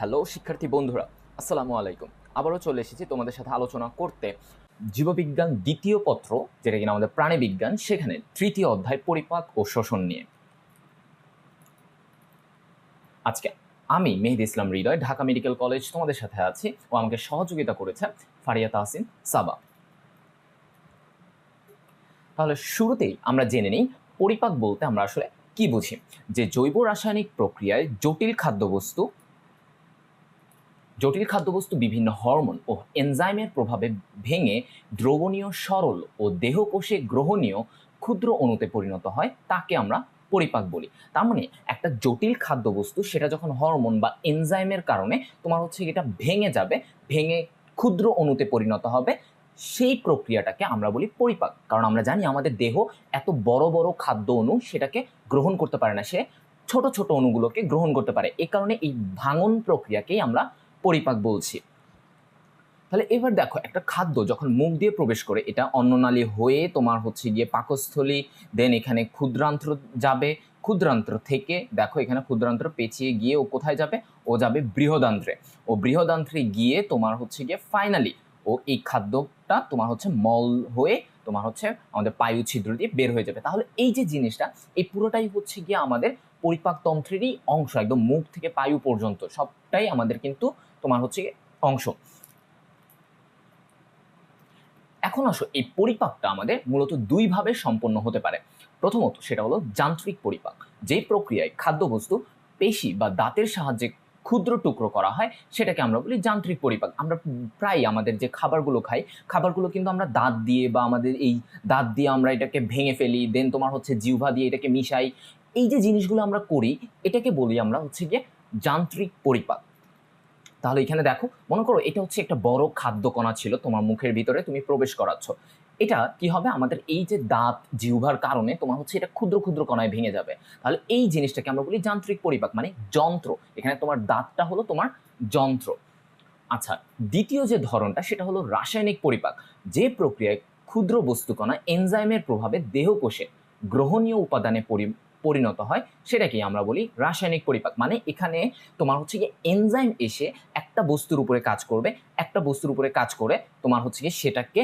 Hello শিক্ষার্থী বন্ধুরা, আসসালামু আলাইকুম। আবারও চলে এসেছি তোমাদের সাথে আলোচনা করতে জীববিজ্ঞান দ্বিতীয় পত্র, যেটা কিনা আমাদের প্রাণীবিজ্ঞান, সেখানে তৃতীয় অধ্যায় পরিপাক ও শ্বসন নিয়ে। আজকে আমি মেহেদী ইসলাম হৃদয়, ঢাকা মেডিকেল কলেজ তোমাদের সাথে আছি ও আমাকে সহযোগিতা করেছে ফারিয়া তাহসিন সাবা। তাহলে শুরুতেই আমরা জেনে নিই পরিপাক বলতে আমরা আসলে কি বুঝি। যে জৈব রাসায়নিক প্রক্রিয়ায় জটিল খাদ্যবস্তু বিভিন্ন হরমোন ও এনজাইমের প্রভাবে ভেঙে দ্রবণীয় সরল ও দেহকোষে গ্রহণীয় ক্ষুদ্র অণুতে পরিণত হয়, তাকে আমরা পরিপাক বলি। তার মানে একটা জটিল খাদ্যবস্তু সেটা যখন হরমোন বা এনজাইমের কারণে তোমার হচ্ছে এটা ভেঙে যাবে, ভেঙে ক্ষুদ্র অণুতে পরিণত হবে, সেই প্রক্রিয়াটাকে আমরা বলি পরিপাক। কারণ আমরা জানি আমাদের দেহ এত বড় বড় খাদ্য অণু সেটাকে গ্রহণ করতে পারে না, সে ছোট ছোট অণুগুলোকে গ্রহণ করতে পারে। এই কারণে এই ভাঙন প্রক্রিয়াকেই আমরা পরিপাক বলছি। তাহলে এবার দেখো, একটা খাদ্য যখন মুখ দিয়ে প্রবেশ করে এটা অন্ননালী হয়ে তোমার হচ্ছে গিয়ে পাকস্থলী, দেন এখানে ক্ষুদ্রান্ত্র যাবে, ক্ষুদ্রান্ত্র থেকে দেখো এখানে ক্ষুদ্রান্ত্র পেঁচিয়ে গিয়ে ও কোথায় যাবে, ও যাবে বৃহদান্ত্রে, ও বৃহদান্ত্রে গিয়ে তোমার হচ্ছে গিয়ে ফাইনালি ও এই খাদ্যটা তোমার হচ্ছে মল হয়ে তোমার হচ্ছে আমাদের পায়ু ছিদ্র দিয়ে বের হয়ে যাবে। তাহলে এই যে জিনিসটা, এই পুরোটাই হচ্ছে গিয়ে আমাদের পরিপাকতন্ত্রেরই অংশ, একদম মুখ থেকে পায়ু পর্যন্ত সবটাই আমাদের কিন্তু তোমার হচ্ছে অংশ। এখন আসো, এই পরিপাকটা আমাদের মূলত দুইভাবে সম্পন্ন হতে পারে। প্রথমত সেটা হলো যান্ত্রিক পরিপাক, যে প্রক্রিয়ায় খাদ্যবস্তু পেশি বা দাঁতের সাহায্যে ক্ষুদ্র টুকরো করা হয়, সেটাকে আমরা বলি যান্ত্রিক পরিপাক। আমরা প্রায় আমাদের যে খাবারগুলো খাই, খাবারগুলো কিন্তু আমরা দাঁত দিয়ে বা আমাদের এই দাঁত দিয়ে আমরা এটাকে ভেঙে ফেলি, দেন তোমার হচ্ছে জিহ্বা দিয়ে এটাকে মিশাই। এই যে জিনিসগুলো আমরা করি, এটাকে বলি আমরা হচ্ছে গিয়ে যান্ত্রিক পরিপাক। তাহলে এখানে দেখো, মনে করো এটা হচ্ছে একটা বড় খাদ্যকণা ছিল তোমার মুখের ভিতরে, তুমি প্রবেশ করাচ্ছ। এটা কি হবে, আমাদের এই যে দাঁত জিহ্বার কারণে তোমার হচ্ছে এটা ক্ষুদ্র ক্ষুদ্র কণায় ভেঙে যাবে। তাহলে এই জিনিসটাকে আমরা বলি যান্ত্রিক পরিপাক, মানে যন্ত্র। এখানে তোমার দাঁতটা হলো তোমার যন্ত্র। আচ্ছা, দ্বিতীয় যে ধরনটা সেটা হলো রাসায়নিক পরিপাক, যে প্রক্রিয়ায় ক্ষুদ্র বস্তুকণা এনজাইমের প্রভাবে দেহকোষে গ্রহণীয় উপাদানে পরিণত হয়, সেটাকেই আমরা বলি রাসায়নিক পরিপাক। মানে এখানে তোমার হচ্ছে গিয়ে এনজাইম এসে একটা বস্তুর উপরে কাজ করবে, একটা বস্তুর উপরে কাজ করে তোমার হচ্ছে গিয়ে সেটাকে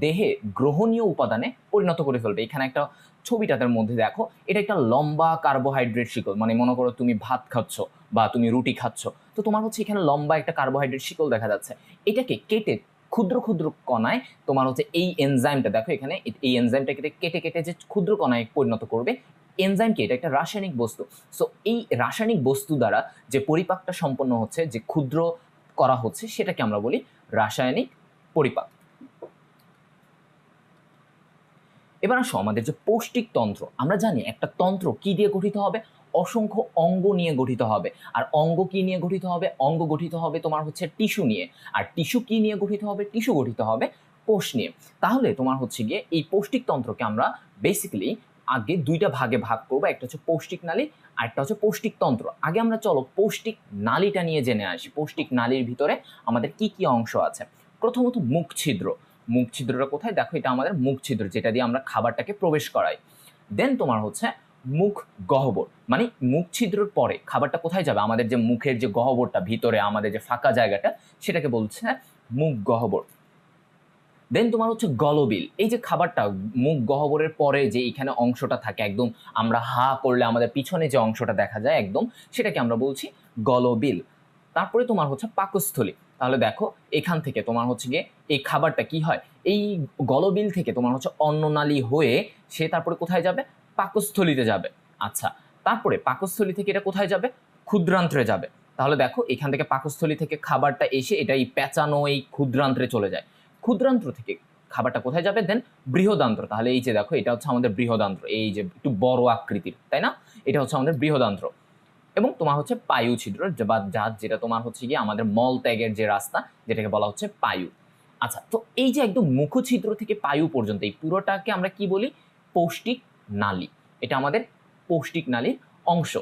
দেহে গ্রহণীয় উপাদানে পরিণত করে ফেলবে। এখানে একটা ছবিটাদের মধ্যে দেখো, এটা একটা লম্বা কার্বোহাইড্রেট শিকল, মানে মনে করো তুমি ভাত খাচ্ছ বা তুমি রুটি খাচ্ছ, তো তোমার হচ্ছে এখানে লম্বা একটা কার্বোহাইড্রেট শিকল দেখা যাচ্ছে। এটাকে কেটে ক্ষুদ্র ক্ষুদ্র কণায় তোমার হচ্ছে এই এনজাইমটা, দেখো এখানে এই এনজাইমটা কেটে কেটে যে ক্ষুদ্র কণায় পরিণত করবে। এনজাইমকে, এটা একটা রাসায়নিক বস্তু। সো এই রাসায়নিক বস্তু দ্বারা যে পরিপাকটা সম্পন্ন হচ্ছে, যে ক্ষুদ্র করা হচ্ছে, সেটাকে আমরা বলি রাসায়নিক পরিপাক। এবার আসো আমাদের যে পৌষ্টিক তন্ত্র, আমরা জানি একটা তন্ত্র কি দিয়ে গঠিত হবে, অসংখ্য অঙ্গ নিয়ে গঠিত হবে। আর অঙ্গ কি নিয়ে গঠিত হবে, অঙ্গ গঠিত হবে তোমার হচ্ছে টিস্যু নিয়ে। আর টিস্যু কি নিয়ে গঠিত হবে, টিস্যু গঠিত হবে কোষ নিয়ে। তাহলে তোমার হচ্ছে গিয়ে এই পৌষ্টিক তন্ত্রকে আমরা বেসিক্যালি আগে দুইটা ভাগে ভাগ করবো, একটা হচ্ছে পৌষ্টিক নালী আর একটা হচ্ছে পৌষ্টিক তন্ত্র। আগে আমরা চলো পৌষ্টিক নালীটা নিয়ে জেনে আসি। পৌষ্টিক নালীর ভিতরে আমাদের কি কি অংশ আছে। প্রথমত মুখ ছিদ্র। মুখ ছিদ্রটা কোথায়, দেখো এটা আমাদের মুখ ছিদ্র, যেটা দিয়ে আমরা খাবারটাকে প্রবেশ করাই। দেন তোমার হচ্ছে মুখ গহ্বর, মানে মুখ ছিদ্রর পরে খাবারটা কোথায় যাবে, আমাদের যে মুখের যে গহ্বরটা ভিতরে আমাদের যে ফাঁকা জায়গাটা, সেটাকে বলছে মুখ গহ্বর। দেন তোমার হচ্ছে গলবিল, এই যে খাবারটা মুখ গহ্বরের পরে যে এখানে অংশটা থাকে, একদম আমরা হা করলে আমাদের পিছনে যে অংশটা দেখা যায় একদম, সেটাকে আমরা বলছি গলবিল। তারপরে তোমার হচ্ছে পাকস্থলী। তাহলে দেখো এখান থেকে তোমার হচ্ছে গিয়ে এই খাবারটা কি হয়, এই গলবিল থেকে তোমার হচ্ছে অন্ননালী হয়ে সে তারপরে কোথায় যাবে, পাকস্থলীতে যাবে। আচ্ছা, তারপরে পাকস্থলী থেকে এটা কোথায় যাবে, ক্ষুদ্রান্ত্রে যাবে। তাহলে দেখো এখান থেকে পাকস্থলী থেকে খাবারটা এসে এটা এই পেঁচানো এই ক্ষুদ্রান্ত্রে চলে যায়। ক্ষুদ্রান্ত্র থেকে খাবারটা কোথায় যাবে, দেন বৃহদান্ত্র। তাহলে এই যে দেখো, এটা হচ্ছে আমাদের বৃহদান্ত্র, এই যে একটু বড় আকৃতির, তাই না, এটা হচ্ছে আমাদের বৃহদান্ত্র। এবং তোমার হচ্ছে পায়ু ছিদ্র, বা যেটা তোমার হচ্ছে গিয়ে আমাদের মল ত্যাগের যে রাস্তা, যেটাকে বলা হচ্ছে পায়ু। আচ্ছা, তো এই যে একদম মুখছিদ্র থেকে পায়ু পর্যন্ত এই পুরোটাকে আমরা কি বলি, পৌষ্টিক নালী। এটা আমাদের পৌষ্টিক নালীর অংশ।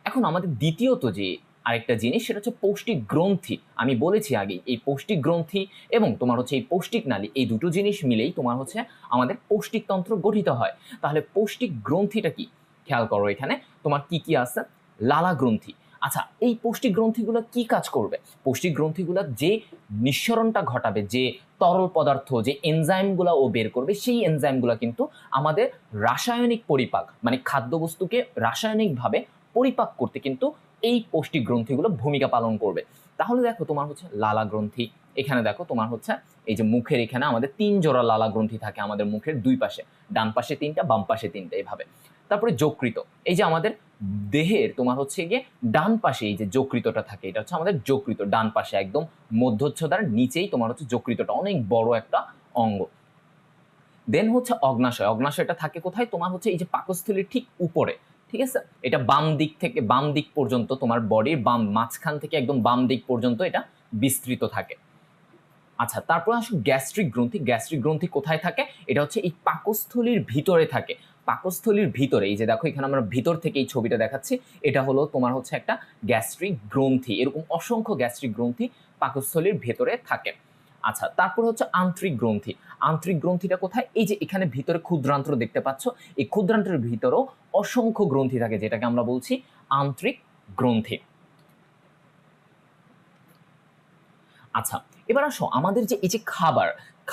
এখন আমাদের দ্বিতীয়ত যে আরেকটা জিনিস, সেটা হচ্ছে পৌষ্টিক গ্রন্থি। আমি বলেছি আগেই, এই পৌষ্টিক গ্রন্থি এবং তোমার হচ্ছে এই পৌষ্টিক নালী, এই দুটো জিনিস মিলেই তোমার হচ্ছে আমাদের পৌষ্টিকতন্ত্র গঠিত হয়। তাহলে পৌষ্টিক গ্রন্থিটা কি, খেয়াল করো এখানে তোমার কি কি আছে। লালা গ্রন্থি, আচ্ছা, এই পৌষ্টিক গ্রন্থিগুলো কি কাজ করবে? পৌষ্টিক গ্রন্থিগুলো যে নিঃসরণটা ঘটাবে, যে তরল পদার্থ, যে এনজাইমগুলো ও বের করবে, সেই এনজাইমগুলো কিন্তু আমাদের রাসায়নিক পরিপাক মানে খাদ্যবস্তুকে রাসায়নিকভাবে পরিপাক করতে কিন্তু এই পৌষ্টিক গ্রন্থিগুলো ভূমিকা পালন করবে। তাহলে দেখো তোমার হচ্ছে লালা গ্রন্থি, এখানে দেখো তোমার হচ্ছে এই যে মুখের এখানে আমাদের 3 জোড়া লালা গ্রন্থি থাকে আমাদের মুখের 2 পাশে, ডান পাশে 3টা, বাম পাশে 3টা, এইভাবে। তারপরে যকৃত, এই যে আমাদের দেহের তোমার হচ্ছে গিয়ে ডান পাশে এই যে যকৃতটা থাকে, এটা হচ্ছে আমাদের যকৃত, ডান পাশে একদম মধ্যচ্ছদার নিচেই তোমার হচ্ছে যকৃতটা, অনেক বড় একটা অঙ্গ। দেন হচ্ছে অগ্নাশয়, অগ্নাশয়টা থাকে কোথায়? তোমার হচ্ছে এই যে পাকস্থলীর ঠিক উপরে, ঠিক আছে? এটা বাম দিক থেকে বাম দিক পর্যন্ত, তোমার বডির বাম মাঝখান থেকে একদম বাম দিক পর্যন্ত এটা বিস্তৃত থাকে। আচ্ছা, তারপর আসুন গ্যাস্ট্রিক গ্রন্থি। গ্যাস্ট্রিক গ্রন্থি কোথায় থাকে? এটা হচ্ছে এই পাকস্থলীর ভিতরে থাকে। পাকস্থলীর ভিতরে, এই যে দেখো এখানে আমরা ভিতর থেকে এই ছবিটা দেখাচ্ছি, এটা হলো তোমার হচ্ছে একটা গ্যাস্ট্রিক গ্রন্থি। এরকম অসংখ্য গ্যাস্ট্রিক গ্রন্থি পাকস্থলীর ভেতরে থাকে। আচ্ছা, তারপর হচ্ছে আন্ত্রিক গ্রন্থি। আন্ত্রিক গ্রন্থিটা কোথায়? এই যে এখানে ভিতরে ক্ষুদ্রান্ত্র দেখতে পাচ্ছ, এই ক্ষুদ্রান্ত্রের ভিতরেও অসংখ্য গ্রন্থি থাকে, যেটাকে আমরা বলছি আন্ত্রিক গ্রন্থি। আচ্ছা, এবার আসো আমাদের যে এই যে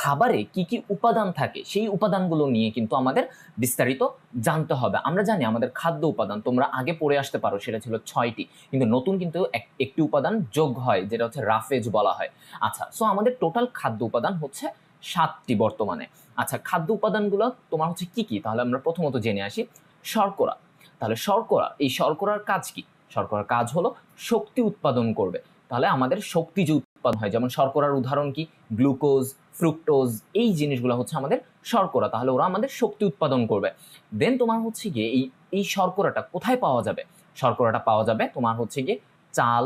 খাবারে কি কি উপাদান থাকে, সেই উপাদানগুলো নিয়ে কিন্তু আমাদের বিস্তারিত জানতে হবে। আমরা জানি আমাদের খাদ্য উপাদান তোমরা আগে পড়ে আসতে পারো, সেটা ছিল 6টি, কিন্তু নতুন কিন্তু একটি উপাদান যোগ হয়, যেটা হচ্ছে রাফেজ বলা হয়। আচ্ছা, সো আমাদের টোটাল খাদ্য উপাদান হচ্ছে 7টি বর্তমানে। আচ্ছা, খাদ্য উপাদানগুলো তোমার হচ্ছে কি কি, তাহলে আমরা প্রথমত জেনে আসি। শর্করা। তাহলে শর্করা, এই শর্করার কাজ কি? শর্করার কাজ হলো শক্তি উৎপাদন করবে। তাহলে আমাদের শক্তি যে উৎপাদন হয়, যেমন শর্করার উদাহরণ কি? গ্লুকোজ, ফ্রুক্টোজ, এই জিনিসগুলো হচ্ছে আমাদের শর্করা। তাহলে ওরা আমাদের শক্তি উৎপাদন করবে। দেন তোমার হচ্ছে গিয়ে এই শর্করাটা কোথায় পাওয়া যাবে? শর্করাটা পাওয়া যাবে তোমার হচ্ছে গিয়ে চাল,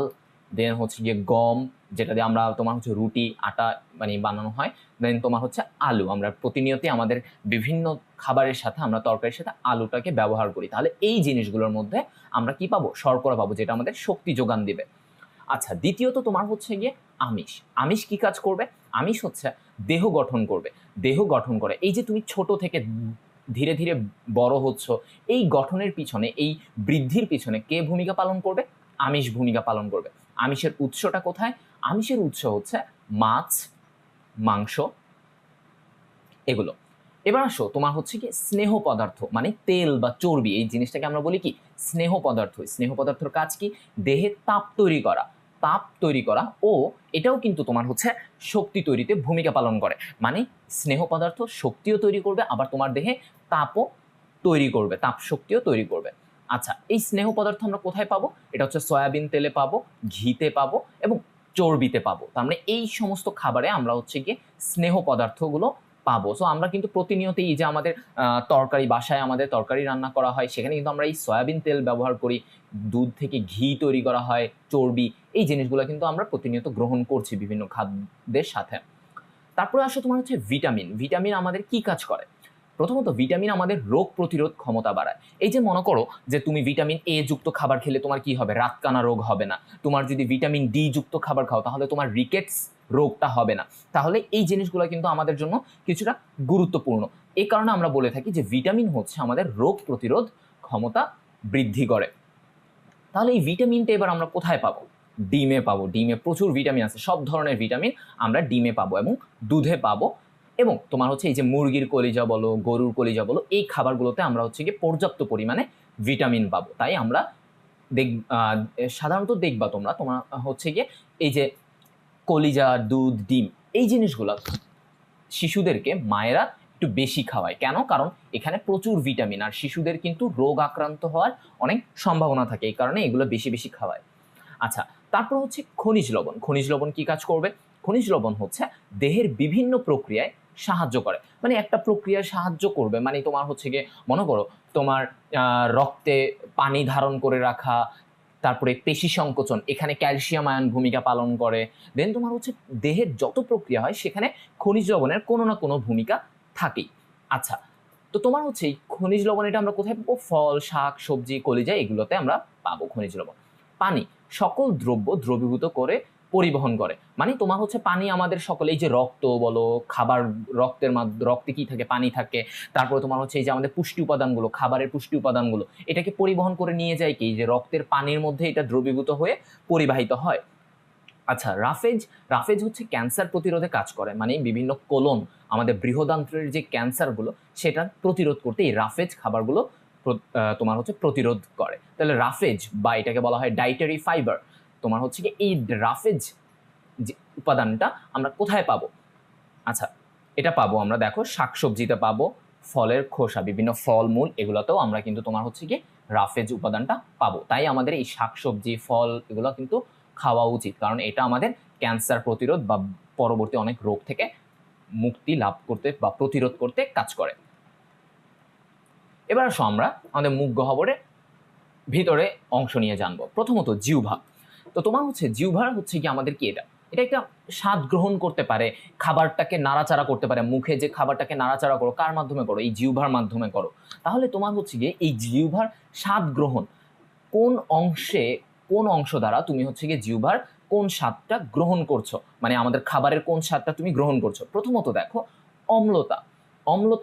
দেন হচ্ছে গিয়ে গম, যেটা দিয়ে আমরা তোমার হচ্ছে রুটি, আটা মানে বানানো হয়। দেন তোমার হচ্ছে আলু, আমরা প্রতিনিয়তই আমাদের বিভিন্ন খাবারের সাথে, আমরা তরকারির সাথে আলুটাকে ব্যবহার করি। তাহলে এই জিনিসগুলোর মধ্যে আমরা কি পাবো? শর্করা পাবো, যেটা আমাদের শক্তি যোগান দিবে। আচ্ছা, দ্বিতীয়ত তোমার হচ্ছে গিয়ে আমিষ। আমিষ কি কাজ করবে? আমিষ হচ্ছে দেহ গঠন করবে। দেহ গঠন করে, এই যে তুমি ছোট থেকে ধীরে ধীরে বড় হচ্ছ, এই গঠনের পিছনে, এই বৃদ্ধির পিছনে কে ভূমিকা পালন করবে? আমিষ ভূমিকা পালন করবে। আমিষের উৎসটা কোথায়? আমিষের উৎস হচ্ছে মাছ, মাংস, এগুলো। এবার আসো তোমার হচ্ছে কি স্নেহ পদার্থ, মানে তেল বা চর্বি, এই জিনিসটাকে আমরা বলি কি? স্নেহ পদার্থ। স্নেহ পদার্থের কাজ কি? দেহে তাপ তৈরি করা, তাপ তৈরি করা, ও এটাও কিন্তু তোমার হচ্ছে শক্তি তৈরিতে ভূমিকা পালন করে। মানে স্নেহ পদার্থ শক্তিও তৈরি করবে, আবার তোমার দেহে তাপও তৈরি করবে, তাপ শক্তিও তৈরি করবে। আচ্ছা, এই স্নেহ পদার্থ আমরা কোথায় পাবো? এটা হচ্ছে সয়াবিন তেলে পাবো, ঘিতে পাবো, এবং চর্বিতে পাবো। তার মানে এই সমস্ত খাবারে আমরা হচ্ছে গিয়ে স্নেহ পদার্থগুলো পাবো। সো আমরা কিন্তু প্রতিনিয়ত এই যে আমাদের তরকারি, বাসায় আমাদের তরকারি রান্না করা হয়, সেখানে কিন্তু আমরা এই সয়াবিন তেল ব্যবহার করি, দুধ থেকে ঘি তৈরি করা হয়, চর্বি, এই জিনিসগুলো কিন্তু আমরা প্রতিনিয়ত গ্রহণ করছি বিভিন্ন খাদ্যের সাথে। তারপরে আসো তোমার হচ্ছে ভিটামিন। ভিটামিন আমাদের কি কাজ করে? প্রথমত ভিটামিন আমাদের রোগ প্রতিরোধ ক্ষমতা বাড়ায়। এই যে মনে করো যে তুমি ভিটামিন এ যুক্ত খাবার খেলে তোমার কি হবে? রাতকানা রোগ হবে না। তোমার যদি ভিটামিন ডি যুক্ত খাবার খাও, তাহলে তোমার রিকেটস রোগটা হবে না। তাহলে এই জিনিসগুলো কিন্তু আমাদের জন্য কিছুটা গুরুত্বপূর্ণ। এই কারণে আমরা বলে থাকি যে ভিটামিন হচ্ছে আমাদের রোগ প্রতিরোধ ক্ষমতা বৃদ্ধি করে। তাহলে এই ভিটামিনটা এবার আমরা কোথায় পাবো? ডিমে পাবো। ডিমে প্রচুর ভিটামিন আছে, সব ধরনের ভিটামিন আমরা ডিমে পাবো এবং দুধে পাবো। এবং তোমার হচ্ছে এই যে মুরগির কলিজা বলো, গরুর কলিজা বলো, এই খাবারগুলোতে আমরা হচ্ছে গিয়ে পর্যাপ্ত পরিমাণে ভিটামিন পাবো। তাই আমরা সাধারণত দেখবা তোমরা তোমার হচ্ছে গিয়ে এই যে কলিজা, দুধ, ডিম, এই জিনিসগুলো শিশুদেরকে মায়েরা একটু বেশি খাওয়ায়। কেন? কারণ এখানে প্রচুর ভিটামিন, আর শিশুদের কিন্তু রোগ আক্রান্ত হওয়ার অনেক সম্ভাবনা থাকে, এই কারণে এগুলো বেশি বেশি খাওয়ায়। আচ্ছা, তারপর হচ্ছে খনিজ লবণ। খনিজ লবণ কি কাজ করবে? খনিজ লবণ হচ্ছে দেহের বিভিন্ন প্রক্রিয়ায় সাহায্য করে। মানে একটা প্রক্রিয়ায় সাহায্য করবে, মানে তোমার হচ্ছে গিয়ে মনে করো তোমার রক্তে পানি ধারণ করে রাখা, তারপরে পেশি সংকোচন, এখানে ক্যালসিয়াম আয়ন ভূমিকা পালন করে। দেন তোমার হচ্ছে দেহের যত প্রক্রিয়া হয় সেখানে খনিজ লবণের কোনো না কোনো ভূমিকা থাকেই। আচ্ছা, তো তোমার হচ্ছে এই খনিজ লবণ এটা আমরা কোথায় পাবো? ফল, শাক, সবজি, কলিজা, এগুলোতে আমরা পাবো খনিজ লবণ। পানি সকল দ্রব্য দ্রবীভূত করে পরিবহন করে। মানে তোমার হচ্ছে পানি আমাদের সকলে, এই যে রক্ত বলো, খাবার, রক্তে কি থাকে, পানি থাকে, তারপরে তোমার হচ্ছে এই যে আমাদের পুষ্টি উপাদানগুলো, খাবারের পুষ্টি উপাদানগুলো, এটাকে পরিবহন করে নিয়ে যায় কি, যে রক্তের পানির মধ্যে এটা দ্রবীভূত হয়ে পরিবাহিত হয়। আচ্ছা, রাফেজ হচ্ছে ক্যান্সার প্রতিরোধে কাজ করে, মানে বিভিন্ন কোলন, আমাদের বৃহদান্ত্রের যে ক্যান্সারগুলো সেটা প্রতিরোধ করতে এই রাফেজ খাবারগুলো তোমার হচ্ছে প্রতিরোধ করে। তাহলে রাফেজ বা এটাকে বলা হয় ডাইটারি ফাইবার, তোমার হচ্ছে কি এই রাফেজ যে উপাদানটা আমরা কোথায় পাবো? আচ্ছা, এটা পাবো আমরা দেখো শাকসবজিতে পাবো, ফলের খোসা, বিভিন্ন ফলমূল, এগুলোতেও আমরা কিন্তু তোমার হচ্ছে কি রাফেজ উপাদানটা পাবো। তাই আমাদের এই শাকসবজি, ফল এগুলো কিন্তু খাওয়া উচিত, কারণ এটা আমাদের ক্যান্সার প্রতিরোধ বা পরবর্তী অনেক রোগ থেকে মুক্তি লাভ করতে বা প্রতিরোধ করতে কাজ করে। এবার আসো আমরা আমাদের মুখ গহ্বরের ভিতরে অংশ নিয়ে জানবো। প্রথমত জিহ্বা। তো তোমার হচ্ছে জিহ্বার হচ্ছে কি আমাদের কি, এটা একটা স্বাদ গ্রহণ করতে পারে, খাবারটাকে নাড়াচাড়া করতে পারে। মুখে যে খাবারটাকে নাড়াচাড়া করো, কার মাধ্যমে করো? এই জিহ্বার মাধ্যমে করো। তাহলে তোমার হচ্ছে গিয়ে এই জিহ্বার স্বাদ গ্রহণ কোন অংশ দ্বারা তুমি হচ্ছে গিয়ে জিহ্বার কোন স্বাদটা গ্রহণ করছো, মানে আমাদের খাবারের কোন স্বাদটা তুমি গ্রহণ করছো। প্রথমত দেখো অম্লতা।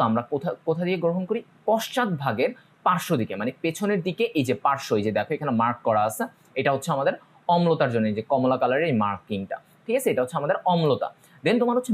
আমরা কোথা দিয়ে গ্রহণ করি? পশ্চাৎ ভাগের পার্শ্ব দিকে, মানে পেছনের দিকে, এই যে পার্শ্ব, এই যে দেখো এখানে মার্ক করা আছে, এটা হচ্ছে আমাদের অম্লতার জন্য, এই যে কমলা কালারের এই মার্কিংটা, ঠিক আছে, এটা হচ্ছে আমাদের অম্লতা। দেন তোমার হচ্ছে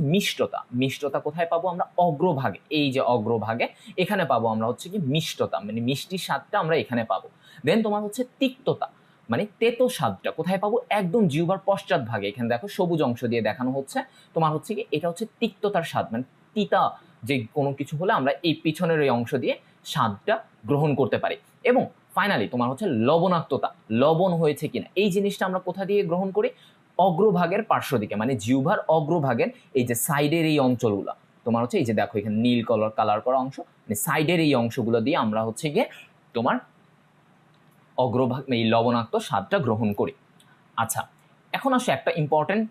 মিষ্টতা কোথায় পাবো আমরা? অগ্রভাগে, এই যে অগ্রভাগে, এখানে পাবো আমরা হচ্ছে কি মিষ্টতা, মানে মিষ্টির স্বাদটা আমরা এখানে পাবো। দেন তোমার হচ্ছে তিক্ততা, মানে তেতো স্বাদটা কোথায় পাবো? একদম জিহ্বার পশ্চাৎ ভাগে, এখানে দেখো সবুজ অংশ দিয়ে দেখানো হচ্ছে, তোমার হচ্ছে কি এটা হচ্ছে তিক্ততার স্বাদ, মানে তিতা যে কোনো কিছু হলে আমরা এই পিছনের এই অংশ দিয়ে স্বাদটা গ্রহণ করতে পারি। এবং ফাইনালি তোমার হচ্ছে লবণাক্ততা, লবণ হয়েছে কিনা, এই জিনিসটা আমরা কোথা দিয়ে গ্রহণ করি? অগ্রভাগের পার্শ্ব দিকে, মানে জিহ্বার অগ্রভাগের এই যে সাইডের এই অঞ্চলগুলো, তোমার হচ্ছে এই যে দেখো এখানে নীল কালার করা অংশ, মানে সাইডের এই অংশগুলো দিয়ে আমরা হচ্ছে গিয়ে তোমার অগ্রভাগ এই লবণাক্ত স্বাদটা গ্রহণ করি। আচ্ছা, এখন আসলে একটা ইম্পর্টেন্ট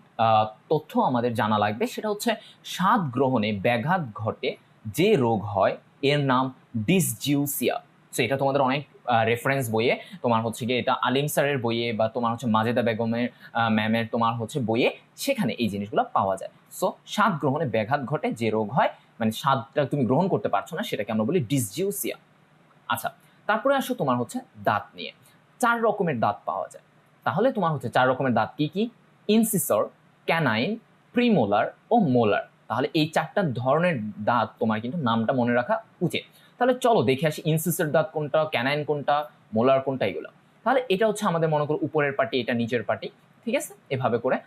তথ্য আমাদের জানা লাগবে, সেটা হচ্ছে স্বাদ গ্রহণে ব্যাঘাত ঘটে যে রোগ হয় এর নাম ডিসজিউসিয়া। সো এটা তোমাদের অনেক রেফারেন্স বইয়ে, তোমার হচ্ছে গিয়ে এটা আলিম স্যারের বইয়ে বা তোমার হচ্ছে মাজেদা বেগমের ম্যামের তোমার হচ্ছে বইয়ে, সেখানে এই জিনিসগুলো পাওয়া যায়। সো স্বাদ গ্রহণে ব্যাঘাত ঘটে যে রোগ হয়, মানে স্বাদটা তুমি গ্রহণ করতে পারছো না, সেটাকে আমরা বলি ডিসজিউসিয়া। আচ্ছা, তারপরে আসো তোমার হচ্ছে দাঁত নিয়ে। 4 রকমের দাঁত পাওয়া যায়। তাহলে তোমার হচ্ছে 4 রকমের দাঁত কি কি? ইনসিসর, ক্যানাইন, প্রিমোলার ও মোলার। তাহলে এই 4টা ধরনের দাঁত তোমার কিন্তু নামটা মনে রাখা উচিত। তাহলে চলো দেখে আসি ইনসিসর দাঁত কোনটা, ক্যানাইন কোনটা, মোলার কোনটা, এগুলো। তাহলে এটা হচ্ছে আমাদের মনে করো উপরের পাটি, এটা নিচের পাটি, ঠিক আছে, এভাবে করে।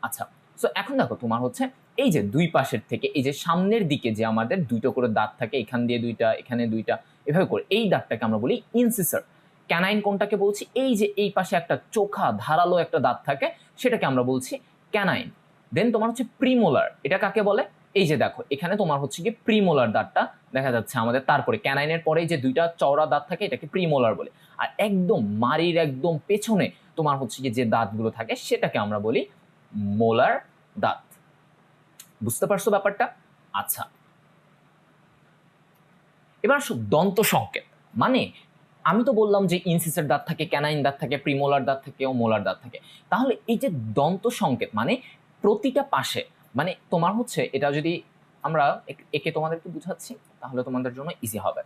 আচ্ছা, সো এখন দেখো তোমার হচ্ছে এই যে দুই পাশের থেকে, এই যে সামনের দিকে যে আমাদের 2টো করে দাঁত থাকে, এখান দিয়ে 2টা, এখানে 2টা, এভাবে করে এই দাঁতটাকে আমরা বলি ইনসিসর। ক্যানাইন কোনটাকে বলছি? এই যে এই পাশে একটা চোখা ধারালো একটা দাঁত থাকে, সেটাকে আমরা বলছি ক্যানাইন। দেন তোমার হচ্ছে প্রিমোলার, এটা কাকে বলে? এই যে দেখো এখানে তোমার হচ্ছে কি প্রিমোলার দাঁতটা দেখা যাচ্ছে আমাদের। তারপরে ক্যানাইনের পরে যে 2টা চওড়া দাঁত থাকে, এটাকে প্রিমোলার বলে। আর একদম মাড়ির একদম পেছনে তোমার হচ্ছে কি যে দাঁতগুলো থাকে, সেটাকে আমরা বলি মোলার দাঁত। বুঝতে পারছো ব্যাপারটা? আচ্ছা, এবার আসো দন্ত সংকেত। মানে আমি তো বললাম যে ইনসিসের দাঁত থাকে, ক্যানাইন দাঁত থাকে, প্রিমোলার দাঁত থাকে ও মোলার দাঁত থাকে। তাহলে এই যে দন্ত সংকেত, মানে প্রতিটা পাশে, মানে তোমার হচ্ছে এটা যদি আমরা একে তোমাদেরকে বুঝাচ্ছি, তাহলে তোমাদের জন্য ইজি হবে।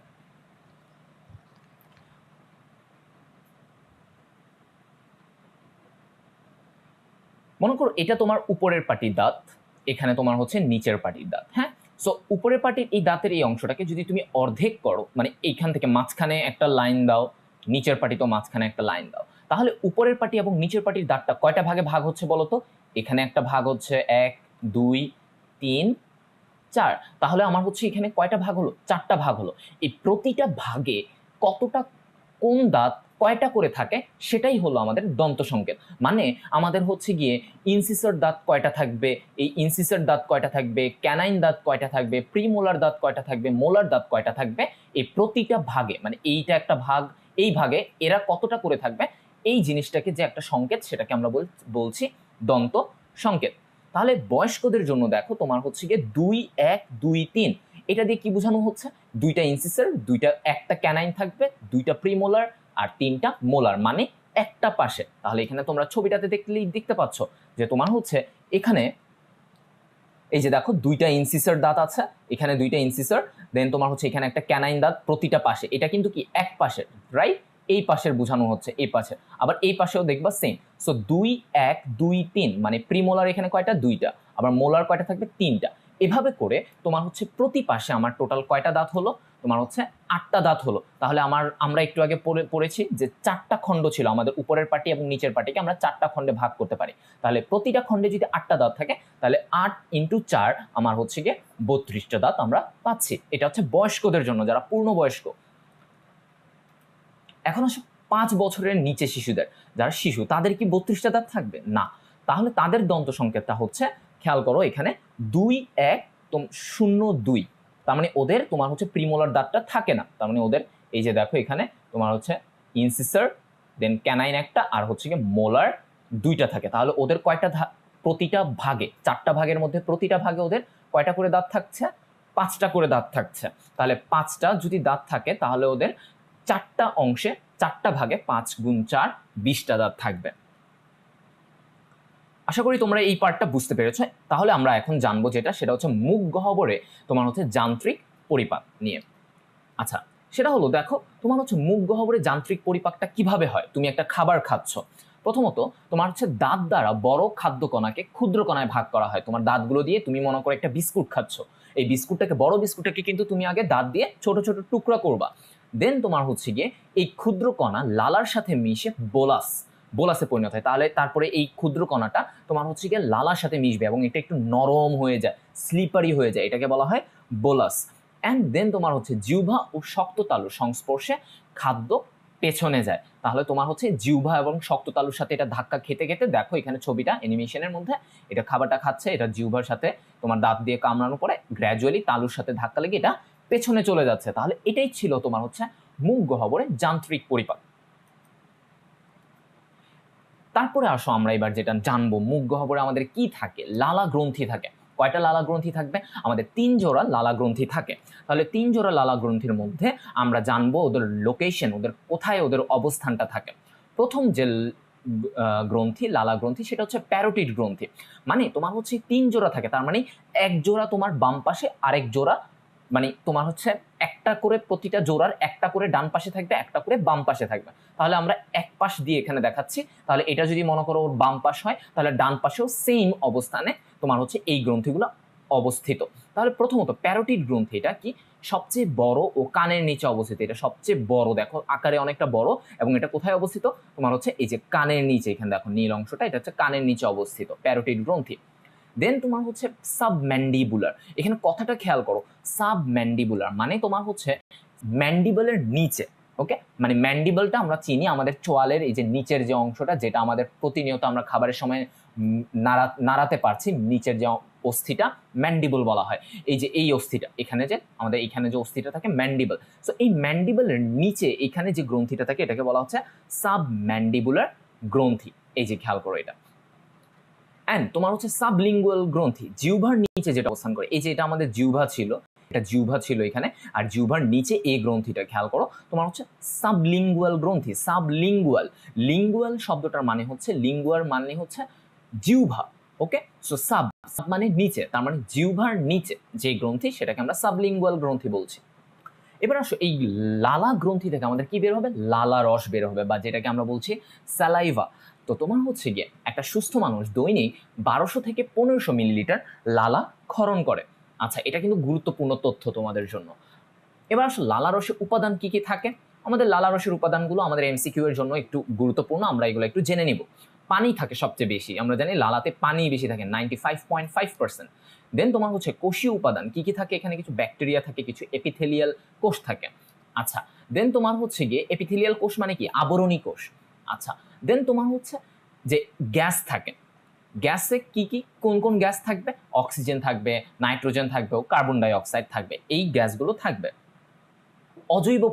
মনে করো এটা তোমার উপরের পাটির দাঁত, এখানে তোমার হচ্ছে নিচের পাটির দাঁত। হ্যাঁ, সো উপরের পাটির এই দাঁতের এই অংশটাকে যদি তুমি অর্ধেক করো, মানে এইখান থেকে মাঝখানে একটা লাইন দাও, নিচের পাটি তো মাঝখানে একটা লাইন দাও, তাহলে উপরের পাটি এবং নিচের পাটির দাঁতটা কয়টা ভাগে ভাগ হচ্ছে বলো তো? এখানে একটা ভাগ হচ্ছে 1 2 3 4। তাহলে আমার হচ্ছে এখানে কয়টা ভাগ হলো? 4টা ভাগ হলো। এই প্রতিটা ভাগে কতটা কোন দাঁত কয়টা করে থাকে, সেটাই হলো আমাদের দন্ত সংকেত। মানে আমাদের হচ্ছে গিয়ে ইনসিসর দাঁত কয়টা থাকবে, এই ইনসিসর দাঁত কয়টা থাকবে, ক্যানাইন দাঁত কয়টা থাকবে, প্রিমোলার দাঁত কয়টা থাকবে, মোলার দাঁত কয়টা থাকবে, এই প্রতিটা ভাগে, মানে এইটা একটা ভাগ, এই ভাগে এরা কতটা করে থাকবে, এই জিনিসটাকে যে একটা সংকেত, সেটাকে আমরা বলছি দন্ত সংকেত। তাহলে বয়স্কদের জন্য দেখো তোমার হচ্ছে গিয়ে 2 1 2 3, এটা দিয়ে কি বোঝানো হচ্ছে? 2টা ইনসিসর, একটা ক্যানাইন থাকবে, 2টা প্রিমোলার আর 3টা মোলার, মানে একটা পাশে, তাহলে এখানে তোমরা ছবিটাতে দেখতে পাচ্ছ যে তোমার হচ্ছে এখানে এই যে দেখো দুইটা ইনসিসার দাঁত আছে, এখানে দুইটা ইনসিসার, দেন তোমার হচ্ছে এখানে একটা ক্যানাইন দাঁত প্রতিটা পাশে। এটা কিন্তু কি এক পাশে, রাইট? এই পাশের বোঝানো হচ্ছে এই পাশে, আবার এই পাশেও দেখবা সেম। সো 2 1 2 3 মানে প্রিমোলার এখানে কয়টা? দুইটা, আবার মোলার কয়টা থাকবে? তিনটা। এভাবে করে তোমার হচ্ছে প্রতি পাশে আমার টোটাল কয়টা দাঁত হলো? তোমার হচ্ছে 8টা দাঁত হলো। তাহলে আমরা একটু আগে পড়েছি যে 4টা খণ্ড ছিল আমাদের, উপরের পাটি এবং নিচের পাটিকে আমরা 4টা খণ্ডে ভাগ করতে পারি। তাহলে প্রতিটা খণ্ডে যদি 8টা দাঁত থাকে তাহলে 8 × 4 আমার হচ্ছে গিয়ে 32টা দাঁত আমরা পাচ্ছি। এটা হচ্ছে বয়স্কদের জন্য, যারা পূর্ণবয়স্ক। এখন আসো 5 বছরের নিচে শিশুদের, যারা শিশু, তাদের কি 32টা দাঁত থাকবে? না। তাহলে তাদের দন্ত সংকেতটা হচ্ছে, খেয়াল করো এখানে 2 1 0 2, তার মানে ওদের তোমার হচ্ছে প্রিমোলার দাঁতটা থাকে না। তার মানে ওদের এই যে দেখো এখানে তোমার হচ্ছে ইনসিসার, দেন ক্যানাইন একটা, আর হচ্ছে গিয়ে মোলার দুইটা থাকে। তাহলে ওদের কয়টা প্রতিটা ভাগে, 4টা ভাগের মধ্যে প্রতিটা ভাগে ওদের কয়টা করে দাঁত থাকছে? 5টা করে দাঁত থাকছে। তাহলে 5টা যদি দাঁত থাকে তাহলে ওদের 4টা অংশে, 4টা ভাগে 5 × 4 20টা দাঁত থাকবে। আশা করি তোমরা এই পার্টটা বুঝতে পেরেছো। তাহলে আমরা এখন জানবো যেটা, সেটা হচ্ছে মুখ গহ্বরে তোমার হচ্ছে যান্ত্রিক পরিপাক নিয়ে। আচ্ছা, সেটা হলো দেখো তোমার হচ্ছে মুখ গহ্বরে যান্ত্রিক পরিপাকটা কিভাবে হয়। তুমি একটা খাবার খাচ্ছ, প্রথমত তোমার হচ্ছে দাঁত দ্বারা বড় খাদ্য কণাকে ক্ষুদ্র কণায় ভাগ করা হয়। তোমার দাঁতগুলো দিয়ে তুমি মনে করো একটা বিস্কুট খাচ্ছ, এই বিস্কুটটাকে, বড় বিস্কুটটাকে কিন্তু তুমি আগে দাঁত দিয়ে ছোট ছোট টুকরা করবা। দেন তোমার হচ্ছে গিয়ে এই ক্ষুদ্র কণা লালার সাথে মিশে বোলাসে পরিণত হয়। তাহলে তারপরে এই ক্ষুদ্র কণাটা তোমার হচ্ছে গিয়ে লালার সাথে মিশবে এবং এটা একটু নরম হয়ে যায়, স্লিপারি হয়ে যায়, এটাকে বলা হয় বোলাস। অ্যান্ড দেন তোমার হচ্ছে জিহ্বা ও শক্ত তালুর সংস্পর্শে খাদ্য পেছনে যায়। তাহলে তোমার হচ্ছে জিহ্বা এবং শক্ত তালুর সাথে এটা ধাক্কা খেতে খেতে, দেখো এখানে ছবিটা অ্যানিমেশনের মধ্যে, এটা খাবারটা খাচ্ছে, এটা জিহ্বার সাথে তোমার দাঁত দিয়ে কামড়ানোর পরে গ্র্যাজুয়ালি তালুর সাথে ধাক্কা লেগে এটা পেছনে চলে যাচ্ছে। তাহলে এটাই ছিল তোমার হচ্ছে মুখ গহ্বরে যান্ত্রিক পরিপাক। তারপরে আসো আমরা এবার যেটা জানবো, মুখ গহ্বরে আমাদের কি থাকে? লালা গ্রন্থি থাকে। কয়টা লালা গ্রন্থি থাকবে? আমাদের 3 জোড়া লালা গ্রন্থি থাকে। তাহলে 3 জোড়া লালা গ্রন্থির মধ্যে আমরা জানবো ওদের লোকেশন, ওদের কোথায় ওদের অবস্থানটা থাকে। প্রথম যে গ্রন্থি, লালা গ্রন্থি, সেটা হচ্ছে প্যারোটিড গ্রন্থি। মানে তোমার হচ্ছে 3 জোড়া থাকে, তার মানে এক জোড়া তোমার বাম পাশে, আরেক জোড়া মানে তোমার হচ্ছে একটা করে, প্রতিটা জোড়ার একটা করে ডান পাশে থাকবে, একটা করে বাম পাশে থাকবে। তাহলে আমরা এক পাশ দিয়ে এখানে দেখাচ্ছি, তাহলে এটা যদি মনে করো ওর বাম পাশ হয়, তাহলে ডান পাশেও সেম অবস্থানে তোমার হচ্ছে এই গ্রন্থিগুলো অবস্থিত। তাহলে প্রথমত প্যারোটিড গ্রন্থি, এটা কি সবচেয়ে বড় ও কানের নিচে অবস্থিত। এটা সবচেয়ে বড়, দেখো আকারে অনেকটা বড়, এবং এটা কোথায় অবস্থিত? তোমার হচ্ছে এই যে কানের নিচে, এখানে দেখো নীল অংশটা, এটা হচ্ছে কানের নিচে অবস্থিত প্যারোটিড গ্রন্থি। দেন তোমার হচ্ছে সাবম্যান্ডিবুলার, এখানে কথাটা খেয়াল করো, সাবম্যান্ডিবুলার মানে তোমার হচ্ছে ম্যান্ডিবলের নিচে। ওকে, মানে ম্যান্ডিবলটা আমরা চিনি আমাদের চোয়ালের এই যে নিচের যে অংশটা, যেটা আমাদের প্রতিনিয়ত আমরা খাবারের সময় নাড়াতে পারছি, নিচের যে অস্থিটা ম্যান্ডিবল বলা হয়। এই যে এই অস্থিটা, এখানে যে আমাদের এখানে যে অস্থিটা থাকে ম্যান্ডিবল। সো এই ম্যান্ডিবলের নিচে এখানে যে গ্রন্থিটা থাকে, এটাকে বলা হচ্ছে সাবম্যান্ডিবুলার গ্রন্থি। এই যে খেয়াল করো এটা। অ্যান্ড তোমার হচ্ছে সাবলিঙ্গুয়াল গ্রন্থি, জিহ্বার নিচে যেটা অবস্থান করে। এই যে এটা আমাদের জিহ্বা ছিল, এটা জিহ্বা ছিল এখানে, আর জিহ্বার নিচে এই গ্রন্থিটা খেয়াল করো, তোমার হচ্ছে সাবলিঙ্গুয়াল গ্রন্থি। সাবলিঙ্গুয়াল, লিঙ্গুয়াল শব্দটার মানে হচ্ছে, লিঙ্গুয়ার মানে হচ্ছে জিহ্বা। ওকে, সো সাব মানে নিচে, তার মানে জিহ্বার নিচে যে গ্রন্থি, সেটাকে আমরা সাবলিঙ্গুয়াল গ্রন্থি বলছি। এবার আসো এই লালা গ্রন্থি থেকে আমাদের কি বের হবে? লালা রস বের হবে, বা যেটাকে আমরা বলছি স্যালাইভা। তো তোমার হচ্ছে গিয়ে একটা সুস্থ মানুষ দৈনিক 1200 থেকে 1500 মিলিলিটার লালা ক্ষরণ করে। আচ্ছা, এটা কিন্তু গুরুত্বপূর্ণ তথ্য তোমাদের জন্য। এবার আসো লালা রসের উপাদান কি কি থাকে? আমাদের লালা রসের উপাদানগুলো আমাদের এমসিকিউ এর জন্য একটু গুরুত্বপূর্ণ, আমরা এগুলো একটু জেনে নিব। পানি থাকে সবচেয়ে বেশি, আমরা জানি লালাতে পানি বেশি থাকে 95.5%। দেন তোমার হচ্ছে কোষীয় উপাদান কি কি থাকে? এখানে কিছু ব্যাকটেরিয়া থাকে, কিছু এপিথেলিয়াল কোষ থাকে। আচ্ছা, দেন তোমার হচ্ছে গিয়ে এপিথেলিয়াল কোষ মানে কি? আবরণী কোষ। আচ্ছা, দেন তোমার হচ্ছে যে গ্যাস থাকে, গ্যাসে কি কি, কোন কোন গ্যাস থাকবে? অক্সিজেন থাকবে, নাইট্রোজেন থাকবে, কার্বন ডাই অক্সাইড থাকবে, এই গ্যাসগুলো থাকবে। অজৈব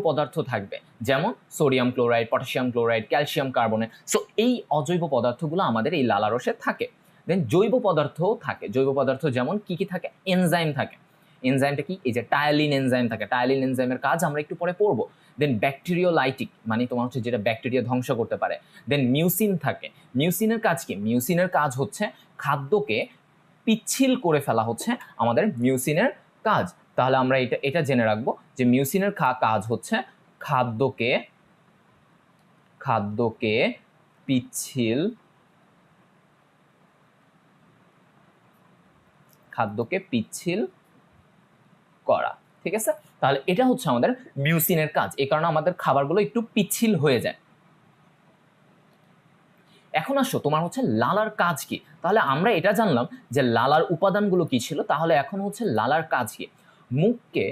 পদার্থ থাকবে, যেমন sodium chloride, potassium chloride, calcium carbonate. So এই অজৈব পদার্থগুলো আমাদের এই লালারসে থাকে। দেন জৈব পদার্থও থাকে। জৈব পদার্থ যেমন কি কি থাকে? এনজাইম থাকে। এনজাইমটা কি? এই যে টায়ালিন এনজাইম থাকে। টায়ালিন এনজাইমের কাজ আমরা একটু পরে পড়বো। দেন ব্যাকটেরিওলাইটিক মানে তোমার হচ্ছে যেটা ব্যাকটেরিয়া ধ্বংস করতে পারে। দেন মিউসিন থাকে। মিউসিনের কাজ কি? মিউসিনের কাজ হচ্ছে খাদ্যকে পিচ্ছিল করে ফেলা হচ্ছে আমাদের মিউসিনের কাজ। তাহলে আমরা এটা জেনে রাখবো যে মিউসিনের কাজ হচ্ছে খাদ্যকে পিচ্ছিল করা। ঠিক আছে, তাহলে এটা হচ্ছে আমাদের মিউসিনের কাজ। এই কারণে আমাদের খাবারগুলো একটু পিচ্ছিল হয়ে যায়। এখন আসো তোমার হচ্ছে লালার কাজ কি। তাহলে আমরা এটা জানলাম যে লালার উপাদানগুলো কি ছিল, তাহলে এখন হচ্ছে লালার কাজ কি। মুখকে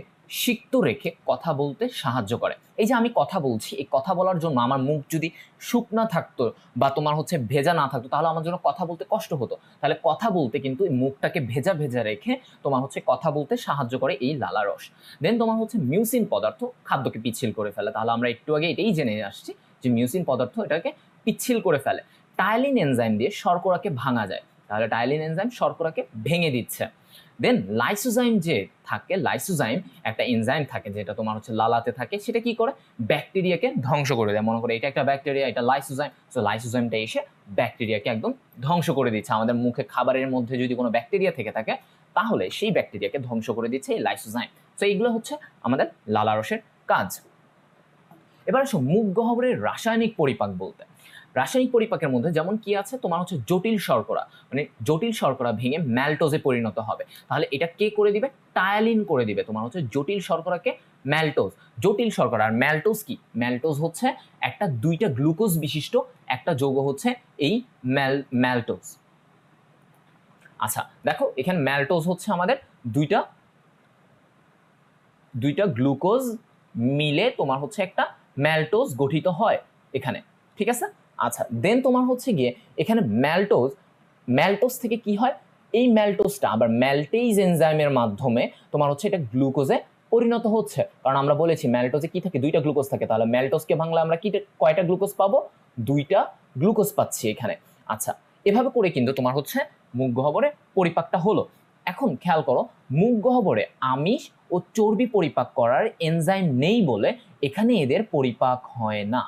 সিক্ত রেখে কথা বলতে সাহায্য করে। এই যে আমি কথা বলছি, এই কথা বলার জন্য আমার মুখ যদি শুকনা থাকতো বা তোমার হচ্ছে ভেজা না থাকতো তাহলে আমার জন্য কথা বলতে কষ্ট হতো। তাহলে কথা বলতে কিন্তু এই মুখটাকে ভেজা ভেজা রেখে তোমার হচ্ছে কথা বলতে সাহায্য করে এই লালা রস। দেন তোমার হচ্ছে মিউসিন পদার্থ খাদ্যকে পিচ্ছিল করে ফেলে। তাহলে আমরা একটু আগে এটাই জেনে আসছি যে মিউসিন পদার্থ এটাকে পিচ্ছিল করে ফেলে। টাইলিন এনজাইম দিয়ে শর্করাকে ভাঙা যায়। তাহলে টাইলিন এনজাইম শর্করাকে ভেঙে দিচ্ছে। দেন লাইসোজাইম যে থাকে, লাইসোজাইম একটা এনজাইম থাকে যেটা তোমার হচ্ছে লালাতে থাকে, সেটা কি করে? ব্যাকটেরিয়াকে ধ্বংস করে দেয়। মনে করে এটা একটা ব্যাকটেরিয়া, এটা লাইসোজাইম, সো লাইসোজাইমটা এসে ব্যাকটেরিয়াকে একদম ধ্বংস করে দিচ্ছে। আমাদের মুখে খাবারের মধ্যে যদি কোনো ব্যাকটেরিয়া থেকে থাকে তাহলে সেই ব্যাকটেরিয়াকে ধ্বংস করে দিচ্ছে এই লাইসোজাইম। সো এইগুলো হচ্ছে আমাদের লালারসের কাজ। এবার আসো মুখ গহ্বরের রাসায়নিক পরিপাক বলতে। রাসায়নিক পরিপাকের মধ্যে যেমন কি আছে, তোমার হচ্ছে জটিল শর্করা, মানে জটিল শর্করা ভেঙে ম্যালটোজে পরিণত হবে। তাহলে এটা কে করে দিবে? টায়ালিন করে দিবে। তোমার হচ্ছে জটিল শর্করাকে ম্যালটোজ। জটিল শর্করা আর ম্যালটোজ কি? ম্যালটোজ হচ্ছে একটা দুইটা গ্লুকোজ বিশিষ্ট একটা যৌগ হচ্ছে এই ম্যালটোজ। আচ্ছা দেখো এখানে ম্যালটোজ হচ্ছে আমাদের দুইটা গ্লুকোজ মিলে তোমার হচ্ছে একটা ম্যালটোজ গঠিত হয় এখানে। ঠিক আছে, আচ্ছা দেন তোমার হচ্ছে গিয়ে এখানে ম্যালটোজ থেকে কি হয়? এই ম্যালটোজটা আবার ম্যালটেজ এনজাইমের মাধ্যমে তোমার হচ্ছে এটা গ্লুকোজে পরিণত হচ্ছে। কারণ আমরা বলেছি ম্যালটোজে কি থাকে? দুইটা গ্লুকোজ থাকে। তাহলে ম্যালটোজকে ভাঙলে আমরা কয়টা গ্লুকোজ পাবো? দুইটা গ্লুকোজ পাচ্ছি এখানে। আচ্ছা এভাবে করে কিন্তু তোমার হচ্ছে মুখ গহ্বরে পরিপাকটা হলো। এখন খেয়াল করো, মুখ গহ্বরে আমিষ ও চর্বি পরিপাক করার এনজাইম নেই বলে এখানে এদের পরিপাক হয় না।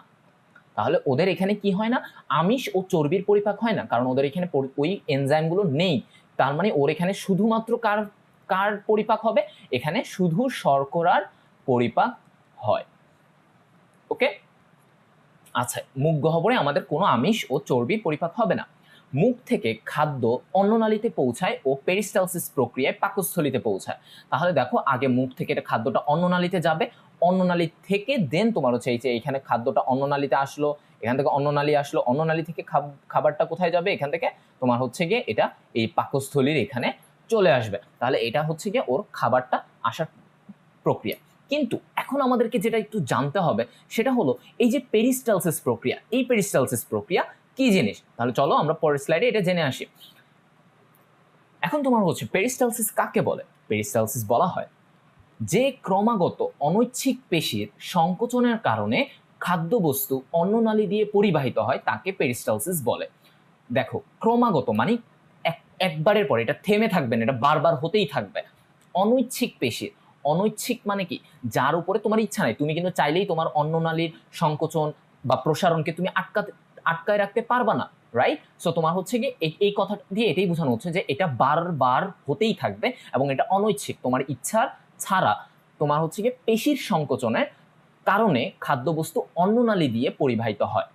তাহলে ওদের এখানে কি হয় না? আমিষ ও চর্বির পরিপাক হয় না, কারণ ওদের এখানে ওই এনজাইমগুলো নেই। তার মানে ওর এখানে শুধুমাত্র কার পরিপাক হবে? এখানে শুধু শর্করার পরিপাক হয়। ওকে, আচ্ছা মুখ গহ্বরে আমাদের কোনো আমিষ ও চর্বির পরিপাক হবে না। মুখ থেকে খাদ্য অন্ননালীতে পৌঁছায় ও পেরিস্টালসিস প্রক্রিয়ায় পাকস্থলীতে পৌঁছায়। তাহলে দেখো আগে মুখ থেকে এটা খাদ্যটা অন্ননালীতে যাবে, অন্ননালী থেকে দেন তোমার হচ্ছে এই যে এখানে খাদ্যটা অন্ননালীতে আসলো, এখান থেকে অন্ননালী আসলো, অন্ননালী থেকে খাবারটা কোথায় যাবে? এখান থেকে তোমার হচ্ছে গিয়ে এটা এই পাকস্থলীর এখানে চলে আসবে। তাহলে এটা হচ্ছে গিয়ে ওর খাবারটা আসার প্রক্রিয়া। কিন্তু এখন আমাদেরকে যেটা একটু জানতে হবে সেটা হলো এই যে পেরিস্টালসিস প্রক্রিয়া, এই পেরিস্টালসিস প্রক্রিয়া কি জিনিস? তাহলে চলো আমরা পরের স্লাইডে এটা জেনে আসি। এখন তোমার হচ্ছে পেরিস্টালসিস কাকে বলে? পেরিস্টালসিস বলা হয় যে ক্রমাগত অনৈচ্ছিক পেশির সংকোচনের কারণে খাদ্যবস্তু অন্ননালী দিয়ে পরিবাহিত হয় তাকে পেরিস্টালসিস বলে। দেখো ক্রমাগত মানে একবারের পর এটা থেমে থাকবে না, এটা বারবার হতেই থাকবে। অনৈচ্ছিক পেশির, অনৈচ্ছিক মানে কি? যার উপরে তোমার ইচ্ছা নাই, তুমি কিন্তু চাইলেই তোমার অন্ননালীর সংকোচন বা প্রসারণকে তুমি আটকায় রাখতে পারবা না, রাইট? সো তোমার হচ্ছে কি এই কথা দিয়ে এটাই বোঝানো হচ্ছে যে এটা বারবার হতেই থাকবে এবং এটা অনৈচ্ছিক, তোমার ইচ্ছার ছাড়া তোমার হচ্ছে কি পেশির সংকোচনের কারণে খাদ্যবস্তু অন্ননালী দিয়ে পরিবাহিত হয়।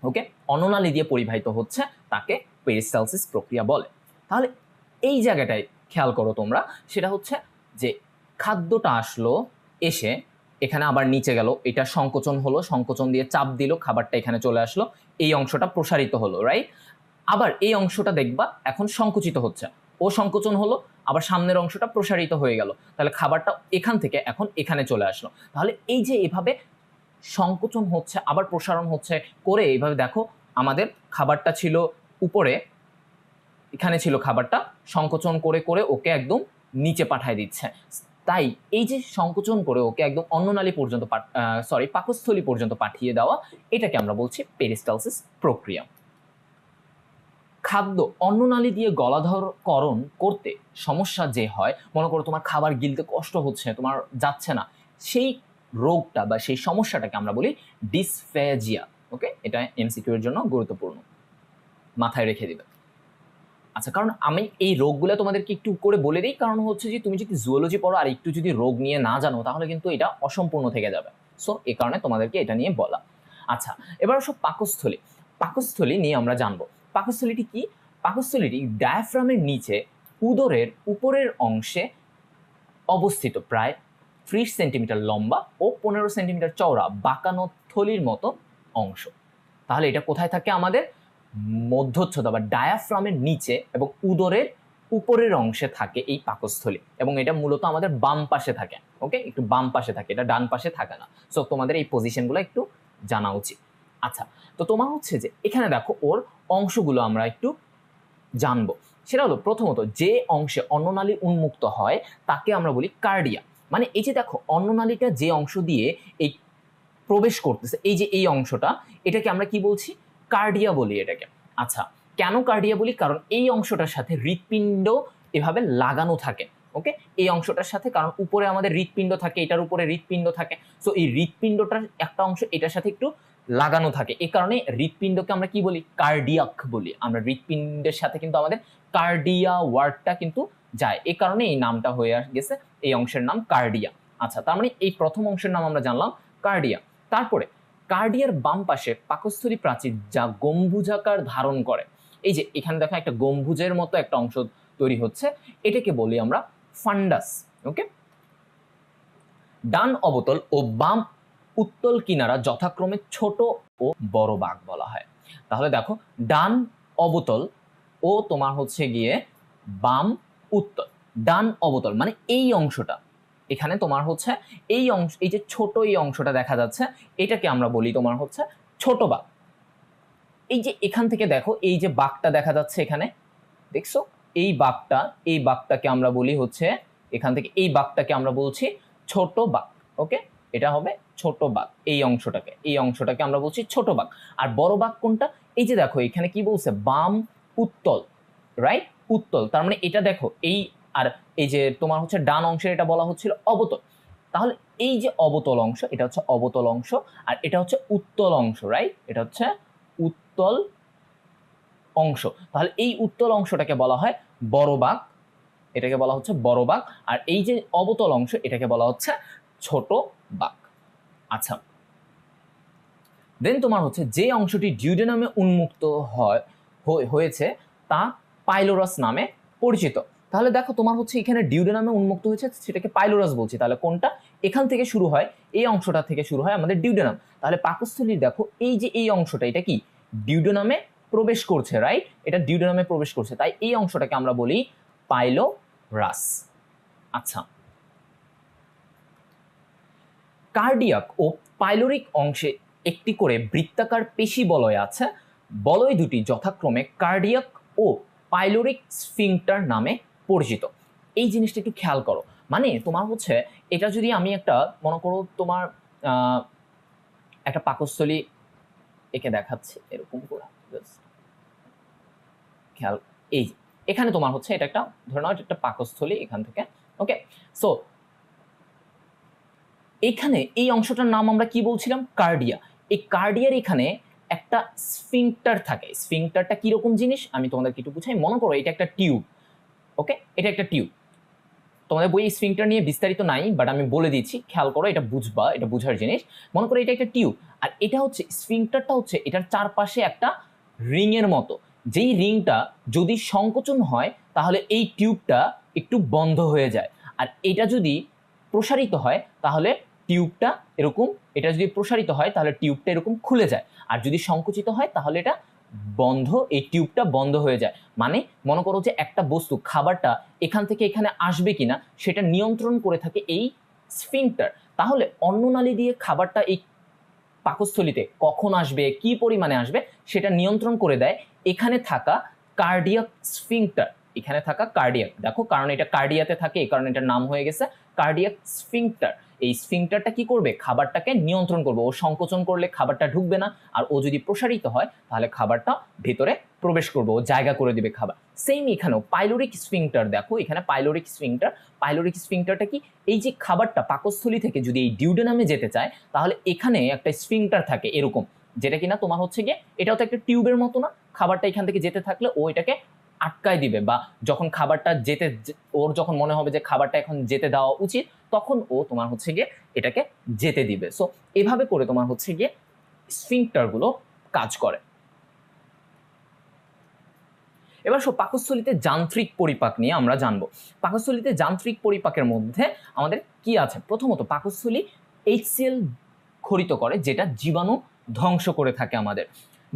ওকে, অন্ননালী দিয়ে পরিবাহিত হচ্ছে তাকে পেরিস্টালসিস প্রক্রিয়া বলে। তাহলে এই জায়গাটায় খেয়াল করো তোমরা, সেটা হচ্ছে যে খাদ্যটা আসলো, এসে এখানে আবার নিচে গেল, এটা সংকোচন হলো, সংকোচন দিয়ে চাপ দিল, খাবারটা এখানে চলে আসলো, এই অংশটা প্রসারিত হলো, রাইট? আবার এই অংশটা দেখবা এখন সংকুচিত হচ্ছে, ও সংকোচন হলো, আবার সামনের অংশটা প্রসারিত হয়ে গেল, তাহলে খাবারটা এখান থেকে এখন এখানে চলে আসলো। তাহলে এই যে এভাবে সংকোচন হচ্ছে আবার প্রসারণ হচ্ছে করে, এইভাবে দেখো আমাদের খাবারটা ছিল উপরে, এখানে ছিল খাবারটা, সংকোচন করে করে ওকে একদম নিচে পাঠায় দিচ্ছে। তাই এই যে সংকোচন করে ওকে একদম অন্ননালী পর্যন্ত পাকস্থলী পর্যন্ত পাঠিয়ে দেওয়া, এটাকে আমরা বলছি পেরিস্টালসিস প্রক্রিয়া। খাদ্য অন্ননালী দিয়ে গলাধরকরণ করতে সমস্যা যে হয়, মনে করো তোমার খাবার গিলতে কষ্ট হচ্ছে, তোমার যাচ্ছে না, সেই রোগটা বা সেই সমস্যাটাকে আমরা বলি ডিসফেজিয়া। ওকে, এটা এমসিকিউ এর জন্য গুরুত্বপূর্ণ, মাথায় রেখে দিবে। আচ্ছা, কারণ আমি এই রোগগুলো তোমাদেরকে একটু করে বলে দিই, কারণ হচ্ছে যে তুমি যদি জুওলজি পড়ো আর একটু যদি রোগ নিয়ে না জানো তাহলে কিন্তু এটা অসম্পূর্ণ থেকে যাবে। সো এই কারণে তোমাদেরকে এটা নিয়ে বলা। আচ্ছা, এবার সব পাকস্থলী। পাকস্থলী নিয়ে আমরা জানবো। পাকস্থলীটি কি? পাকস্থলীটি ডায়াফ্রামের নিচে উদরের উপরের অংশে অবস্থিত, প্রায় 30 সেন্টিমিটার লম্বা ও 15 সেন্টিমিটার চওড়া বাঁকানো থলির মতো অংশ। তাহলে এটা কোথায় থাকে? আমাদের মধ্যচ্ছদা বা ডায়াফ্রামের নিচে এবং উদরের উপরের অংশে থাকে এই পাকস্থলী, এবং এটা মূলত আমাদের বাম পাশে থাকে। ওকে, একটু বাম পাশে থাকে, এটা ডান পাশে থাকে না। সো তোমাদের এই পজিশনগুলো একটু জানা উচিত। আচ্ছা, তো তোমার হচ্ছে যে এখানে দেখো ওর অংশগুলো আমরা একটু জানবো। সেটা হলো প্রথমত যে অংশে অন্ননালী উন্মুক্ত হয় তাকে আমরা বলি কার্ডিয়া। মানে এই যে দেখো অন্ননালীটা যে অংশ দিয়ে এই প্রবেশ করতেছে, এই যে এই অংশটা, এটাকে আমরা কি বলছি? কার্ডিয়া বলি এটাকে। আচ্ছা, কেন কার্ডিয়া বলি? কারণ এই অংশটার সাথে হৃৎপিণ্ড এভাবে লাগানো থাকে। ওকে, এই অংশটার সাথে, কারণ উপরে আমাদের হৃৎপিণ্ড থাকে, এটার উপরে হৃৎপিণ্ড থাকে। সো এই হৃৎপিণ্ডটার একটা অংশ এটার সাথে একটু লাগানো থাকে, এই কারণে হৃৎপিণ্ডকে আমরা কি বলি? কার্ডিয়াক বলি। আমরা হৃৎপিণ্ডের সাথে কিন্তু আমাদের কার্ডিয়া ওয়ার্ডটা কিন্তু যায়, এই কারণে এই নামটা হয়ে গেছে, এই অংশের নাম কার্ডিয়া। আচ্ছা, তার মানে এই প্রথম অংশের নাম আমরা জানলাম কার্ডিয়া। তারপরে কার্ডিয়ার বাম পাশে পাকস্থলী প্রাচীর যা গম্বুজাকার ধারণ করে। এই যে এখানে দেখো একটা গম্বুজের মতো একটা অংশ তৈরি হচ্ছে, এটাকে বলি আমরা ফান্ডাস। ওকে, ডান অবতল ও বাম উত্তল কিনারা যথাক্রমে ছোট ও বড় বাঁক বলা হয়। তাহলে দেখো ডান অবতল ও তোমার হচ্ছে গিয়ে বাম উত্তল। ডান অবতল মানে এই অংশটা, এখানে তোমার হচ্ছে এই অংশ, এই যে ছোট এই অংশটা দেখা যাচ্ছে, এটাকে আমরা বলি তোমার হচ্ছে ছোট বাঁক। এই যে এখান থেকে দেখো এই যে বাঁকটা দেখা যাচ্ছে এখানে, দেখছো এই বাঁকটা, এই বাঁকটাকে আমরা বলি হচ্ছে, এখান থেকে এই বাঁকটাকে আমরা বলছি ছোট বাঁক। ওকে, এটা হবে ছোট বাঁক। এই অংশটাকে আমরা বলছি ছোট বাঁক। আর বড় বাঁক কোনটা? এই যে দেখো এখানে কি বলছে? বাম উত্তল, রাইট? উত্তল, তার মানে এটা দেখো এই, আর এই যে তোমার হচ্ছে ডান অংশের এটা বলা হচ্ছিল অবতল। তাহলে এই যে অবতল অংশ, এটা হচ্ছে অবতল অংশ, আর এটা হচ্ছে উত্তল অংশ, রাইট? এটা হচ্ছে উত্তল অংশ। তাহলে এই উত্তল অংশটাকে বলা হয় বড় বাঁক, এটাকে বলা হচ্ছে বড় বাঁক। আর এই যে অবতল অংশ, এটাকে বলা হচ্ছে ছোট বাঁক। আচ্ছা, দেন তোমার হচ্ছে যে অংশটি ডিউডেনামে উন্মুক্ত হয়েছে তা পাইলোরাস নামে পরিচিত। তাহলে দেখো তোমার হচ্ছে এখানে ডিউডেনামে উন্মুক্ত হয়েছে, সেটাকে পাইলোরাস বলছি। তাহলে কোনটা? এখান থেকে শুরু হয়, এই অংশটা থেকে শুরু হয় আমাদের ডিউডেনাম। তাহলে পাকস্থলীর দেখো এই যে এই অংশটা, এটা কি? ডিউডেনামে প্রবেশ করছে, রাইট? এটা ডিউডেনামে প্রবেশ করছে, তাই এই অংশটাকে আমরা বলি পাইলোরাস। আচ্ছা, কার্ডিয়াক ও পাইলোরিক অংশে একটি করে বৃত্তাকার পেশি বলয় আছে। বলয় দুটি যথাক্রমে কার্ডিয়াক ও পাইলোরিক স্ফিংক্টার নামে পরিচিত। এই জিনিসটা একটু খেয়াল করো। মানে তোমার হচ্ছে এটা যদি আমি একটা, মনে করো তোমার একটা পাকস্থলী একে দেখাচ্ছি এরকম করে, খেয়াল, এই যে এখানে তোমার হচ্ছে এটা একটা, ধরে নাও এটা একটা পাকস্থলী এখান থেকে। ওকে, সো এখানে এই অংশটার নাম আমরা কি বলছিলাম? কার্ডিয়া। এই কার্ডিয়ার এখানে একটা স্ফিংক্টার থাকে। স্ফিংক্টারটা কিরকম জিনিস আমি তোমাদেরকে একটু বুঝাই। মনে করো এটা একটা টিউব। ওকে, এটা একটা টিউব। তোমাদের বই স্ফিংক্টার নিয়ে বিস্তারিত নাই, বাট আমি বলে দিচ্ছি, খেয়াল করো, এটা বুঝবা, এটা বুঝার জিনিস। মনে করো এটা একটা টিউব, আর এটা হচ্ছে স্ফিংক্টারটা হচ্ছে এটার চারপাশে একটা রিং এর মতো। যেই রিংটা যদি সংকোচন হয় তাহলে এই টিউবটা একটু বন্ধ হয়ে যায়, আর এটা যদি প্রসারিত হয় তাহলে টিউবটা এরকম, এটা যদি প্রসারিত হয় তাহলে টিউবটা এরকম খুলে যায়, আর যদি সংকুচিত হয় তাহলে এটা বন্ধ, এই টিউবটা বন্ধ হয়ে যায়। মানে মনে করো যে একটা বস্তু, খাবারটা এখান থেকে এখানে আসবে কিনা সেটা নিয়ন্ত্রণ করে থাকে এই স্ফিংক্টার। তাহলে অন্ননালী দিয়ে খাবারটা এই পাকস্থলীতে কখন আসবে, কি পরিমাণে আসবে সেটা নিয়ন্ত্রণ করে দেয় এখানে থাকা কার্ডিয়াক স্ফিংক্টার। এখানে থাকা কার্ডিয়াক, দেখো কারণ এটা কার্ডিয়াতে থাকে এই কারণে এটার নাম হয়ে গেছে কার্ডিয়াক স্ফিংক্টার। এই স্ফিংটারটা কি করবে, খাবারটাকে নিয়ন্ত্রণ করবে। ও সংকোচন করলে খাবারটা ঢুকবে না, আর ও যদি প্রসারিত হয় তাহলে খাবারটা ভেতরে প্রবেশ করবে, ও জায়গা করে দিবে খাবার। সেম এখানেও পাইলোরিক স্ফিংটার, দেখো এখানে পাইলোরিক স্ফিংটারটা কি, এই যে খাবারটা পাকস্থলী থেকে যদি এই ডিউডেনামে যেতে চায় তাহলে এখানে একটা স্ফিংটার থাকে এরকম, যেটা কিনা তোমার হচ্ছে গিয়ে এটাও তো একটা টিউবের মতো না, খাবারটা এখান থেকে যেতে থাকলে ও এটাকে আটকায় দিবে, বা যখন খাবারটা ওর যখন মনে হবে যে খাবারটা এখন যেতে দেওয়া উচিত তখন ও তোমার হচ্ছে গিয়ে এটাকে যেতে দিবে। সো এভাবে করে তোমার হচ্ছে গিয়ে স্ফিংটারগুলো কাজ করে। এবার পাকস্থলীতে যান্ত্রিক পরিপাক নিয়ে আমরা জানবো। পাকস্থলীতে যান্ত্রিক পরিপাকের মধ্যে আমাদের কি আছে, প্রথমত পাকস্থলী HCl ক্ষরিত করে, যেটা জীবাণু ধ্বংস করে থাকে আমাদের।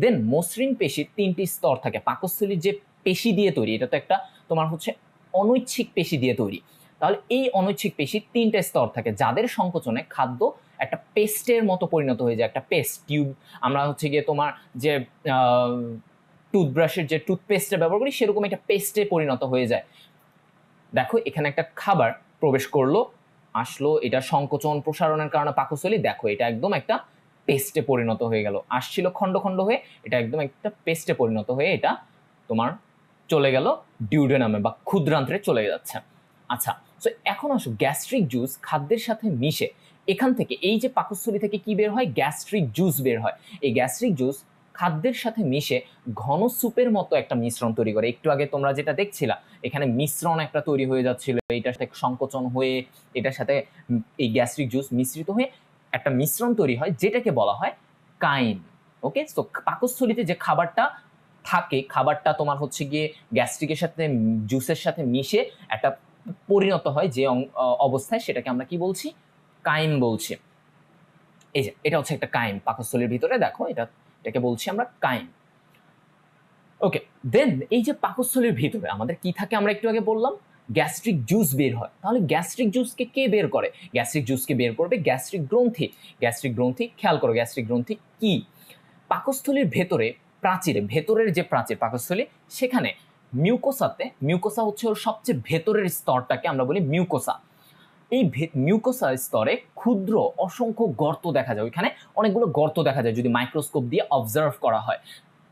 দেন মসৃণ পেশির 3টি স্তর থাকে। পাকস্থলীর যে পেশি দিয়ে তৈরি, এটা তো একটা তোমার হচ্ছে অনৈচ্ছিক পেশি দিয়ে তৈরি, তাহলে এই অনৈচ্ছিক পেশির 3টে স্তর থাকে, যাদের সংকোচনে খাদ্য একটা পেস্টের মতো পরিণত হয়ে যায়, একটা পেস্ট টিউব। আমরা হচ্ছে গিয়ে তোমার যে টুথব্রাশের যে টুথপেস্টটা ব্যবহার করি সেরকম একটা পেস্টে পরিণত হয়ে যায়। দেখো এখানে একটা খাবার প্রবেশ করলো, আসলো, এটা সংকোচন প্রসারণের কারণে পাকস্থলী, দেখো এটা একদম একটা পেস্টে পরিণত হয়ে গেল, আসছিল খণ্ড খণ্ড হয়ে, এটা একদম একটা পেস্টে পরিণত হয়ে এটা তোমার চলে গেল ডিউডেনামে বা ক্ষুদ্রান্ত্রে চলে যাচ্ছে। আচ্ছা, তো এখন আসো গ্যাস্ট্রিক জুস খাদ্যের সাথে মিশে এখান থেকে এই যে পাকস্থলী থেকে কি বের হয়, গ্যাস্ট্রিক জুস বের হয়। এই গ্যাস্ট্রিক জুস খাদ্যের সাথে মিশে ঘন স্যুপের মতো একটা মিশ্রণ তৈরি করে। একটু আগে তোমরা যেটা দেখছিলা এখানে মিশ্রণ একটা তৈরি হয়ে যাচ্ছিল, এইটার সাথে সংকোচন হয়ে এটার সাথে এই গ্যাস্ট্রিক জুস মিশ্রিত হয়ে একটা মিশ্রণ তৈরি হয়, যেটাকে বলা হয় কাইম। ওকে, তো পাকস্থলীতে যে খাবারটা থাকে, খাবারটা তোমার হচ্ছে গিয়ে গ্যাস্ট্রিকের সাথে জুসের সাথে মিশে একটা পরিণত হয় যে অবস্থায়, সেটাকে আমরা কি বলছি, কাইম বলছি। এই যে এটা হচ্ছে একটা কাইম পাকস্থলীর ভিতরে, দেখো এটাকে বলছি আমরা কাইম। ওকে, দেন এই যে পাকস্থলীর ভিতরে আমাদের কি থাকে, আমরা একটু আগে বললাম গ্যাস্ট্রিক জুস বের হয়। তাহলে গ্যাস্ট্রিক জুসকে কে বের করে, গ্যাস্ট্রিক জুসকে বের করবে গ্যাস্ট্রিক গ্রন্থি। গ্যাস্ট্রিক গ্রন্থি, খেয়াল করো গ্যাস্ট্রিক গ্রন্থি কি, পাকস্থলীর ভেতরে প্রাচীরে, ভেতরের যে প্রাচীর পাকস্থলী, সেখানে মিউকোসা হচ্ছে ওর সবচেয়ে ভেতরের স্তরটাকে আমরা বলি মিউকোসা। এই মিউকোসা স্তরে ক্ষুদ্র অসংখ্য গর্ত দেখা যায়, ওইখানে অনেকগুলো গর্ত দেখা যায় যদি মাইক্রোস্কোপ দিয়ে অবজার্ভ করা হয়।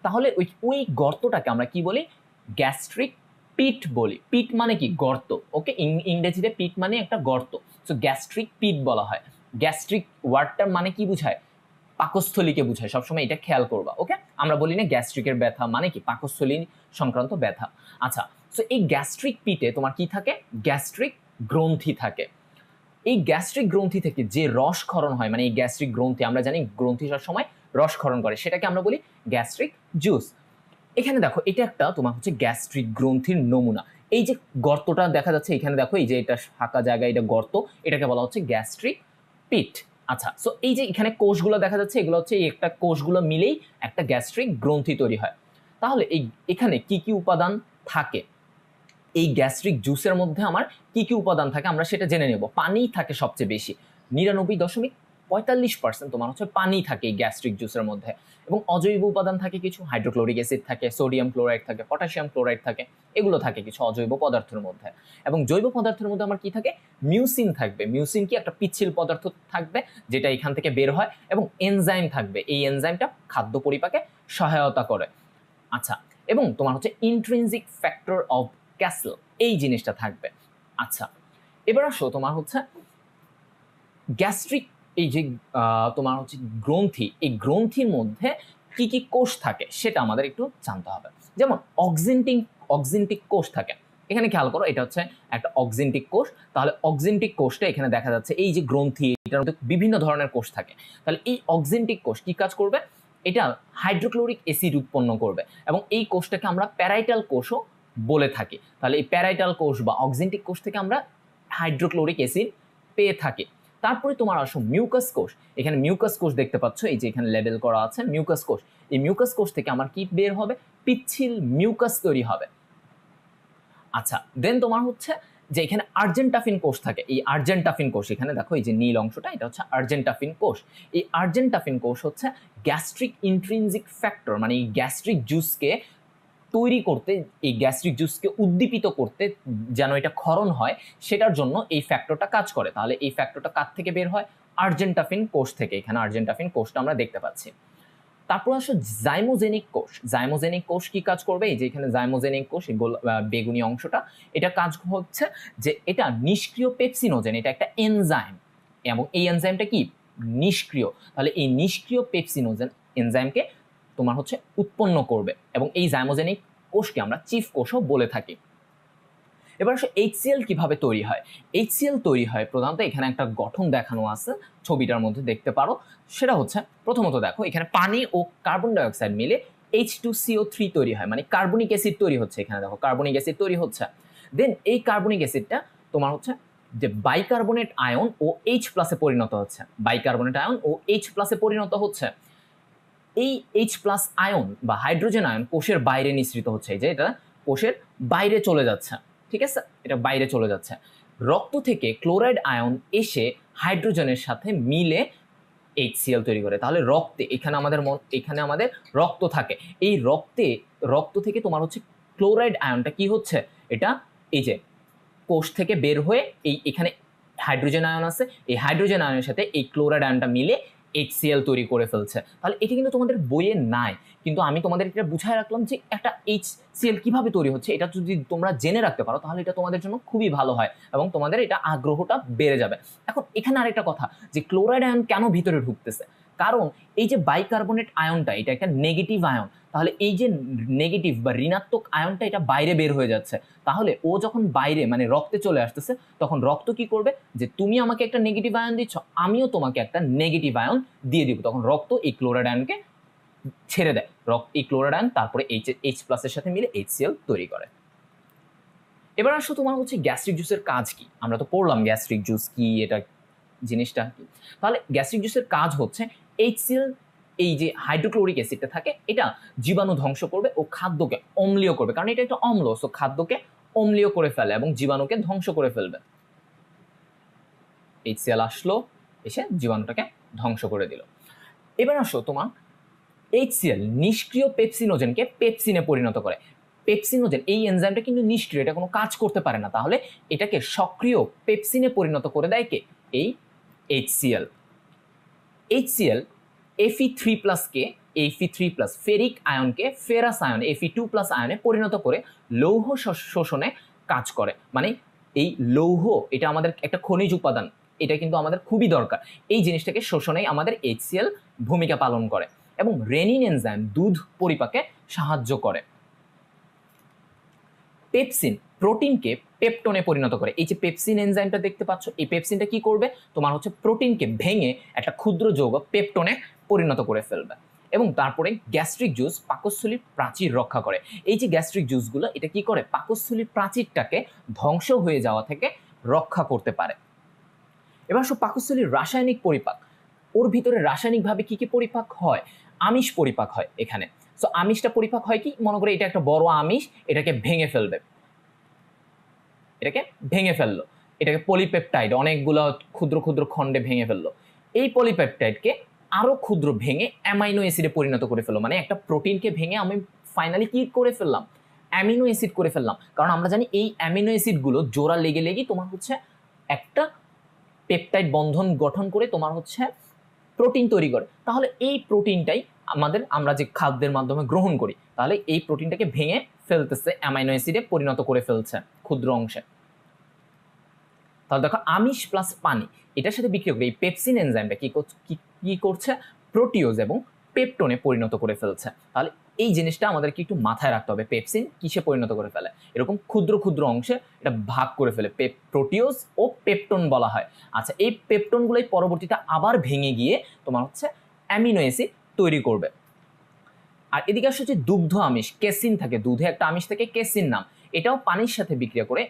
তাহলে ওই গর্তটাকে আমরা কি বলি, গ্যাস্ট্রিক পিট বলি। পিট মানে কি, গর্ত। ওকে, ইংরেজিতে পিট মানে একটা গর্ত, সো গ্যাস্ট্রিক পিট বলা হয়। গ্যাস্ট্রিক ওয়ার্ডটার মানে কি বুঝায়, পাকস্থলীকে বুঝায়, সবসময় এটা খেয়াল করবা। ওকে, আমরা বলি না গ্যাস্ট্রিকের ব্যথা মানে কি, পাকস্থলী সংক্রান্ত ব্যথা। আচ্ছা, সো এই গ্যাস্ট্রিক পিটে তোমার কি থাকে, গ্যাস্ট্রিক গ্রন্থি থাকে। এই গ্যাস্ট্রিক গ্রন্থি থেকে যে রসক্ষরণ হয়, মানে এই গ্যাস্ট্রিক গ্রন্থি, আমরা জানি গ্রন্থি সব সময় রসক্ষরণ করে, সেটাকে আমরা বলি গ্যাস্ট্রিক জুস। এখানে দেখো এটা একটা তোমার হচ্ছে গ্যাস্ট্রিক গ্রন্থির নমুনা। এই যে গর্তটা দেখা যাচ্ছে এখানে, দেখো এই যে এটা ফাঁকা জায়গা, এটা গর্ত, এটাকে বলা হচ্ছে গ্যাস্ট্রিক পিট। আচ্ছা, সো এই যে এখানে কোষগুলো দেখা যাচ্ছে, এগুলো হচ্ছে এই একটা কোষগুলো মিলেই একটা গ্যাস্ট্রিক গ্রন্থি তৈরি হয়। তাহলে এখানে কি কি উপাদান থাকে, এই গ্যাস্ট্রিক জুসের মধ্যে আমার কি কি উপাদান থাকে আমরা সেটা জেনে নেব। পানি থাকে সবচেয়ে বেশি, 99.45% তোমার হচ্ছে পানি থাকে এই গ্যাস্ট্রিক জুসের মধ্যে, এবং অজৈব উপাদান থাকে কিছু, হাইড্রোক্লোরিক অ্যাসিড থাকে, সোডিয়াম ক্লোরাইড থাকে, পটাশিয়াম ক্লোরাইড থাকে, এগুলো থাকে কিছু অজৈব পদার্থের মধ্যে। এবং জৈব পদার্থের মধ্যে আমার কি থাকে, মিউসিন থাকবে। মিউসিন কি, একটা পিচ্ছিল পদার্থ থাকবে যেটা এখান থেকে বের হয়, এবং এনজাইম থাকবে, এই এনজাইমটা খাদ্য পরিপাকে সহায়তা করে। আচ্ছা, এবং তোমার হচ্ছে ইন্ট্রিনজিক ফ্যাক্টর অফ ক্যাসল, এই জিনিসটা থাকবে। আচ্ছা, এবার আসো তোমার হচ্ছে গ্যাস্ট্রিক, এই যে তোমার হচ্ছে গ্রন্থি, এই গ্রন্থির মধ্যে কি কি কোষ থাকে সেটা আমাদের একটু জানতে হবে। যেমন অক্সিনটিক কোষ থাকে, এখানে খেয়াল করো এটা হচ্ছে একটা অক্সিনটিক কোষ। তাহলে অক্সিনটিক কোষটা এখানে দেখা যাচ্ছে, এই যে গ্রন্থি, এটার মধ্যে বিভিন্ন ধরনের কোষ থাকে। তাহলে এই অক্সিনটিক কোষ কি কাজ করবে, এটা হাইড্রোক্লোরিক অ্যাসিড উৎপন্ন করবে, এবং এই কোষটাকে আমরা প্যারাইটাল কোষও বলে থাকি। তাহলে এই প্যারাইটাল কোষ বা অক্সিনটিক কোষ থেকে আমরা হাইড্রোক্লোরিক অ্যাসিড পেয়ে থাকি। তারপরে তোমার আসো মিউকাস কোষ, এখানে মিউকাস কোষ দেখতে পাচ্ছ, এই যে এখানে লেবেল করা আছে মিউকাস কোষ। এই মিউকাস কোষ থেকে আমার কি বের হবে, পিচ্ছিল মিউকাস তৈরি হবে। আচ্ছা, দেন তোমার হচ্ছে যে এখানে আর্জেন্টাফিন কোষ থাকে। এই আর্জেন্টাফিন কোষ, এখানে দেখো এই যে নীল অংশটা, এটা হচ্ছে আর্জেন্টাফিন কোষ। এই আর্জেন্টাফিন কোষ হচ্ছে গ্যাস্ট্রিক ইন্ট্রিনজিক ফ্যাক্টর, মানে এই গ্যাস্ট্রিক জুসকে তৈরি করতে, এই গ্যাস্ট্রিক জুসকে উদ্দীপিত করতে, যেন এটা ক্ষরণ হয়, সেটার জন্য এই ফ্যাক্টরটা কাজ করে। তাহলে এই ফ্যাক্টরটা কার থেকে বের হয়? আর্জেন্টাফিন কোষ থেকে। এখানে আর্জেন্টাফিন কোষটা আমরা দেখতে পাচ্ছি। তারপর আসলে জাইমোজেনিক কোষ। জাইমোজেনিক কোষ কি কাজ করবে? এই যে এখানে জাইমোজেনিক কোষ, এই বেগুনি অংশটা, এটা কাজ হচ্ছে যে এটা নিষ্ক্রিয় পেপসিনোজেন, এটা একটা এনজাইম, এবং এই এনজাইমটা কি নিষ্ক্রিয়। তাহলে এই নিষ্ক্রিয় পেপসিনোজেন এনজাইমকে তোমার হচ্ছে উৎপন্ন করবে, এবং এই জাইমোজেনিক কোষকে আমরা চিফ কোষও বলে থাকি। এবার আসলে HCl কিভাবে তৈরি হয়? HCl তৈরি হয় প্রধানত, এখানে একটা গঠন দেখানো আছে ছবিটার মধ্যে দেখতে পারো। সেটা হচ্ছে, প্রথমত দেখো এখানে পানি ও কার্বন ডাইঅক্সাইড মিলে H2CO3 তৈরি হয়, মানে কার্বনিক অ্যাসিড তৈরি হচ্ছে। এখানে দেখো কার্বনিক অ্যাসিড তৈরি হচ্ছে। দেন এই কার্বনিক অ্যাসিডটা তোমার হচ্ছে যে বাইকার্বনেট আয়ন ও H+ পরিণত হচ্ছে। বাইকার্বনেট আয়ন ও H+ পরিণত হচ্ছে। এই H+ আয়ন বা হাইড্রোজেন আয়ন কোষের বাইরে নিঃসৃত হচ্ছে, এই যে এটা কোষের বাইরে চলে যাচ্ছে, ঠিক আছে, এটা বাইরে চলে যাচ্ছে। রক্ত থেকে ক্লোরাইড আয়ন এসে হাইড্রোজেনের সাথে মিলে HCl তৈরি করে। তাহলে রক্তে, এখানে আমাদের রক্ত থাকে, এই রক্ত থেকে তোমার হচ্ছে ক্লোরাইড আয়নটা কি হচ্ছে, এটা এই যে কোষ থেকে বের হয়ে এখানে হাইড্রোজেন আয়ন আছে, এই হাইড্রোজেন আয়নের সাথে এই ক্লোরাইড আয়নটা মিলে HCl তৈরি করে ফেলছে। তাহলে এটা কিন্তু তোমাদের বইয়ে নাই, কিন্তু আমি তোমাদের এটা বুঝায় রাখলাম যে একটা HCl কিভাবে তৈরি হচ্ছে। এটা যদি তোমরা জেনে রাখতে পারো তাহলে এটা তোমাদের জন্য খুবই ভালো হয়, এবং তোমাদের এটা আগ্রহটা বেড়ে যাবে। এখন এখানে আরেকটা কথা, যে ক্লোরাইড আয়ন কেন ভিতরে ঢুকতেছে, কারণ এই যে বাইকার্বনেট আয়নটা, এটা একটা নেগেটিভ আয়ন। তাহলে এই যে নেগেটিভ বা ঋণাত্মক আয়নটা এটা বাইরে বের হয়ে যাচ্ছে। তাহলে ও যখন বাইরে মানে রক্তে চলে আসতেছে, তখন রক্ত কি করবে, যে তুমি আমাকে একটা নেগেটিভ আয়ন দিচ্ছ, আমিও তোমাকে একটা নেগেটিভ আয়ন দিয়ে দিব। তখন রক্ত এই ক্লোরাইড আয়নকে ছেড়ে দেয়, এই ক্লোরাইড আয়ন তারপরে H+ সাথে মিলে HCl তৈরি করে। এবার আসো তোমার হচ্ছে গ্যাস্ট্রিক জুসের কাজ কি। আমরা তো পড়লাম গ্যাস্ট্রিক জুস কি, এটা জিনিসটা কি। তাহলে গ্যাস্ট্রিক জুসের কাজ হচ্ছে HCl, এই যে হাইড্রোক্লোরিক অ্যাসিডটা থাকে, এটা জীবাণু ধ্বংস করবে ও খাদ্যকে অম্লীয় করবে, কারণ এটা একটা অম্ল, সো খাদ্যকে অম্লীয় করে ফেলে এবং জীবাণুকে ধ্বংস করে ফেলবে। HCl আসলো, এসে জীবাণুটাকে ধ্বংস করে দিল। এবার আসো তোমার HCl নিষ্ক্রিয় পেপসিনোজেনকে পেপসিনে পরিণত করে। পেপসিনোজেন এই এনজাইমটা কিন্তু নিষ্ক্রিয়, এটা কোনো কাজ করতে পারে না, তাহলে এটাকে সক্রিয় পেপসিনে পরিণত করে দেয় কে? এই HCl। HCl Fe3+ কে Fe3+ ফেরিক আয়নকে ফেরাস আয়ন Fe2+ আয়নে পরিণত করে লৌহ শোষণে কাজ করে। মানে এই লৌহ, এটা আমাদের একটা খনিজ উপাদান, এটা কিন্তু আমাদের খুবই দরকার। এই জিনিসটাকে শোষণে আমাদের HCl ভূমিকা পালন করে, এবং রেনিন এনজাইম দুধ পরিপাকে সাহায্য করে। পেপসিন প্রোটিনকে পেপটোনে পরিণত করে। এই যে পেপসিন এনজাইমটা দেখতে পাচ্ছ, এই পেপসিনটা কি করবে, তোমার হচ্ছে প্রোটিনকে ভেঙে একটা ক্ষুদ্র যৌগ পেপটোনে পরিণত করে ফেলবে। এবং তারপরে গ্যাস্ট্রিক জুস পাকস্থলীর প্রাচীর রক্ষা করে। এই যে গ্যাস্ট্রিক জুসগুলো, এটা কি করে, পাকস্থলীর প্রাচীরটাকে ধ্বংস হয়ে যাওয়া থেকে রক্ষা করতে পারে। এবার সব পাকস্থলীর রাসায়নিক পরিপাক, ওর ভিতরে রাসায়নিকভাবে কি কি পরিপাক হয়? আমিষ পরিপাক হয় এখানে। সো আমিষটা পরিপাক হয় কি, মনে করে এটা একটা বড় আমিষ, এটাকে ভেঙে ফেলবে, এটাকে পলিপেপটাইড অনেকগুলো ক্ষুদ্র ক্ষুদ্র খণ্ডে ভেঙে ফেললো। এই পলিপেপটাইডকে আরো ক্ষুদ্র ভেঙে অ্যামাইনো অ্যাসিডে পরিণত করে ফেললো। মানে একটা প্রোটিনকে ভেঙে আমি ফাইনালি কি করে ফেললাম, অ্যামিনো অ্যাসিড করে ফেললাম। কারণ আমরা জানি এই অ্যামিনো অ্যাসিডগুলো জোড়া লেগে লেগে তোমার হচ্ছে একটা পেপটাইড বন্ধন গঠন করে তোমার হচ্ছে প্রোটিন তৈরি করে। তাহলে এই প্রোটিনটাই আমরা যে খাদ্যের মাধ্যমে গ্রহণ করি, তাহলে এই প্রোটিনটাকে ভেঙে ফেলতেছে, অ্যামাইনো অ্যাসিডে পরিণত করে ফেলছে ক্ষুদ্র অংশে। তাহলে দেখো আমিষ প্লাস পানি এটার সাথে বিক্রিয়া করে এই পেপসিন এনজাইমটা কি করছে, প্রোটিওজ এবং পেপটোনে পরিণত করে ফেলছে। তাহলে এই জিনিসটা আমাদেরকে একটু মাথায় রাখতে হবে, পেপসিন কিসে পরিণত করে ফেলে, এরকম ক্ষুদ্র ক্ষুদ্র অংশে এটা ভাগ করে ফেলে, প্রোটিওজ ও পেপটোন বলা হয়। আচ্ছা, এই পেপটোনগুলোই পরবর্তীতে আবার ভেঙে গিয়ে তোমার হচ্ছে অ্যামিনো অ্যাসিড তৈরি করবে। আর এদিকে আসলে যে দুগ্ধ আমিষ কেসিন থাকে, দুধে একটা আমিষ থাকে কেসিন নাম, এটাও পানির সাথে বিক্রিয়া করে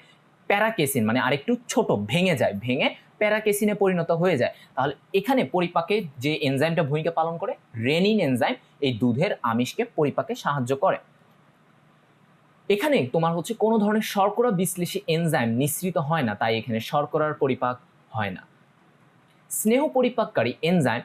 প্যারাকেসিন মানে আরেকটু ছোট ভেঙে প্যারাকেসিনে পরিণত হয়ে যায়। তাহলে এখানে পরিপাকে যে এনজাইমটা ভূমিকা পালন করে, রেনিন এনজাইম, এই দুধের আমিষকে পরিপাকে সাহায্য করে। এখানে তোমার হচ্ছে কোনো ধরনের শর্করা বিশ্লেষী এনজাইম নিঃসৃত হয় না, তাই এখানে শর্করার পরিপাক হয় না। স্নেহ পরিপাককারী এনজাইম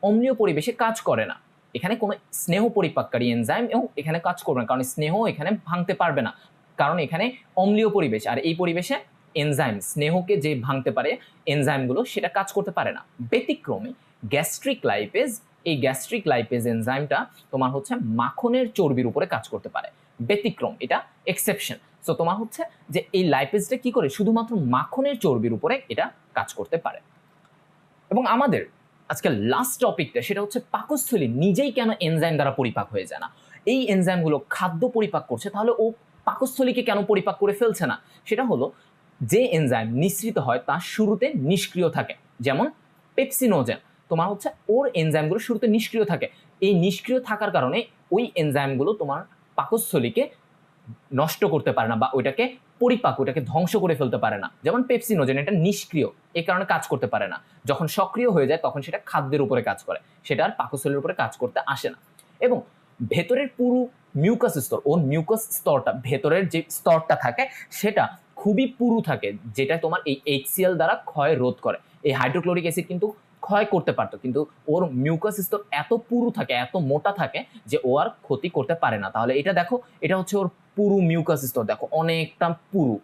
অম্লীয় পরিবেশে কাজ করে না, এখানে কোনো স্নেহ পরিপাককারী এনজাইম এবং এখানে কাজ করবে না, কারণ স্নেহ এখানে ভাঙতে পারবে না, কারণ এখানে অম্লীয় পরিবেশ, আর এই পরিবেশে এনজাইম স্নেহকে যে ভাঙতে পারে এনজাইমগুলো সেটা কাজ করতে পারে না। ব্যতিক্রমে গ্যাস্ট্রিক লাইপেজ, এই গ্যাস্ট্রিক লাইপেজ এনজাইমটা তোমার হচ্ছে মাখনের চর্বির উপরে কাজ করতে পারে। ব্যতিক্রম, এটা এক্সেপশন। সো তোমার হচ্ছে যে এই লাইপেজটা কি করে, শুধুমাত্র মাখনের চর্বির উপরে এটা কাজ করতে পারে। এবং আমাদের আজকে লাস্ট টপিকটা সেটা হচ্ছে পাকস্থলী নিজেই কেন এনজাইম দ্বারা পরিপাক হয়ে যায় না। এই এনজাইমগুলো খাদ্য পরিপাক করছে, তাহলে ও পাকস্থলীকে কেন পরিপাক করে ফেলছে না? সেটা হলো যে এনজাইম নিঃসৃত হয় তা শুরুতে নিষ্ক্রিয় থাকে, যেমন পেপসিনোজেন, তোমার হচ্ছে ওর এনজাইমগুলো শুরুতে নিষ্ক্রিয় থাকে। এই নিষ্ক্রিয় থাকার কারণে ওই এনজাইমগুলো তোমার পাকস্থলীকে নষ্ট করতে পারে না বা ওইটাকে পরিপাক, ওইটাকে ধ্বংস করে ফেলতে পারে না। যেমন পেপসিনোজেন, এটা নিষ্ক্রিয়, এই কারণে কাজ করতে পারে না। যখন সক্রিয় হয়ে যায় তখন সেটা খাদ্যের উপরে কাজ করে, সেটা আর পাকস্থলীর উপরে কাজ করতে আসে না। এবং ভেতরের পুরো মিউকাস স্তর, ওর মিউকাস স্তরটা, ভেতরের যে স্তরটা থাকে সেটা খুবই পুরু থাকে, যেটা তোমার এই HCl দ্বারা ক্ষয় রোধ করে। এই হাইড্রোক্লোরিক অ্যাসিড কিন্তু ক্ষয় করতে পারতো, কিন্তু ওর মিউকাস স্তর এত পুরু থাকে, এত মোটা থাকে যে ও আর ক্ষতি করতে পারে না। তাহলে এটা দেখো, এটা হচ্ছে ওর পুরু মিউকাস স্তর, দেখো অনেকটা পুরু,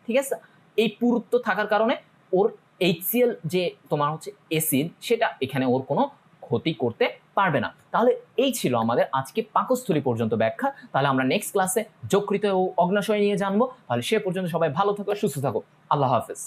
ঠিক আছে। এই পুরুত্ব থাকার কারণে ওর HCl যে তোমার হচ্ছে অ্যাসিড, সেটা এখানে ওর কোনো ক্ষতি করতে পারবে না। তাহলে এই ছিল আমাদের আজকে পাকস্থলী পর্যন্ত ব্যাখ্যা। তাহলে আমরা নেক্সট ক্লাসে যকৃত ও অগ্নাশয় নিয়ে জানবো। তাহলে সে পর্যন্ত সবাই ভালো থাকো, সুস্থ থাকো। আল্লাহ হাফেজ।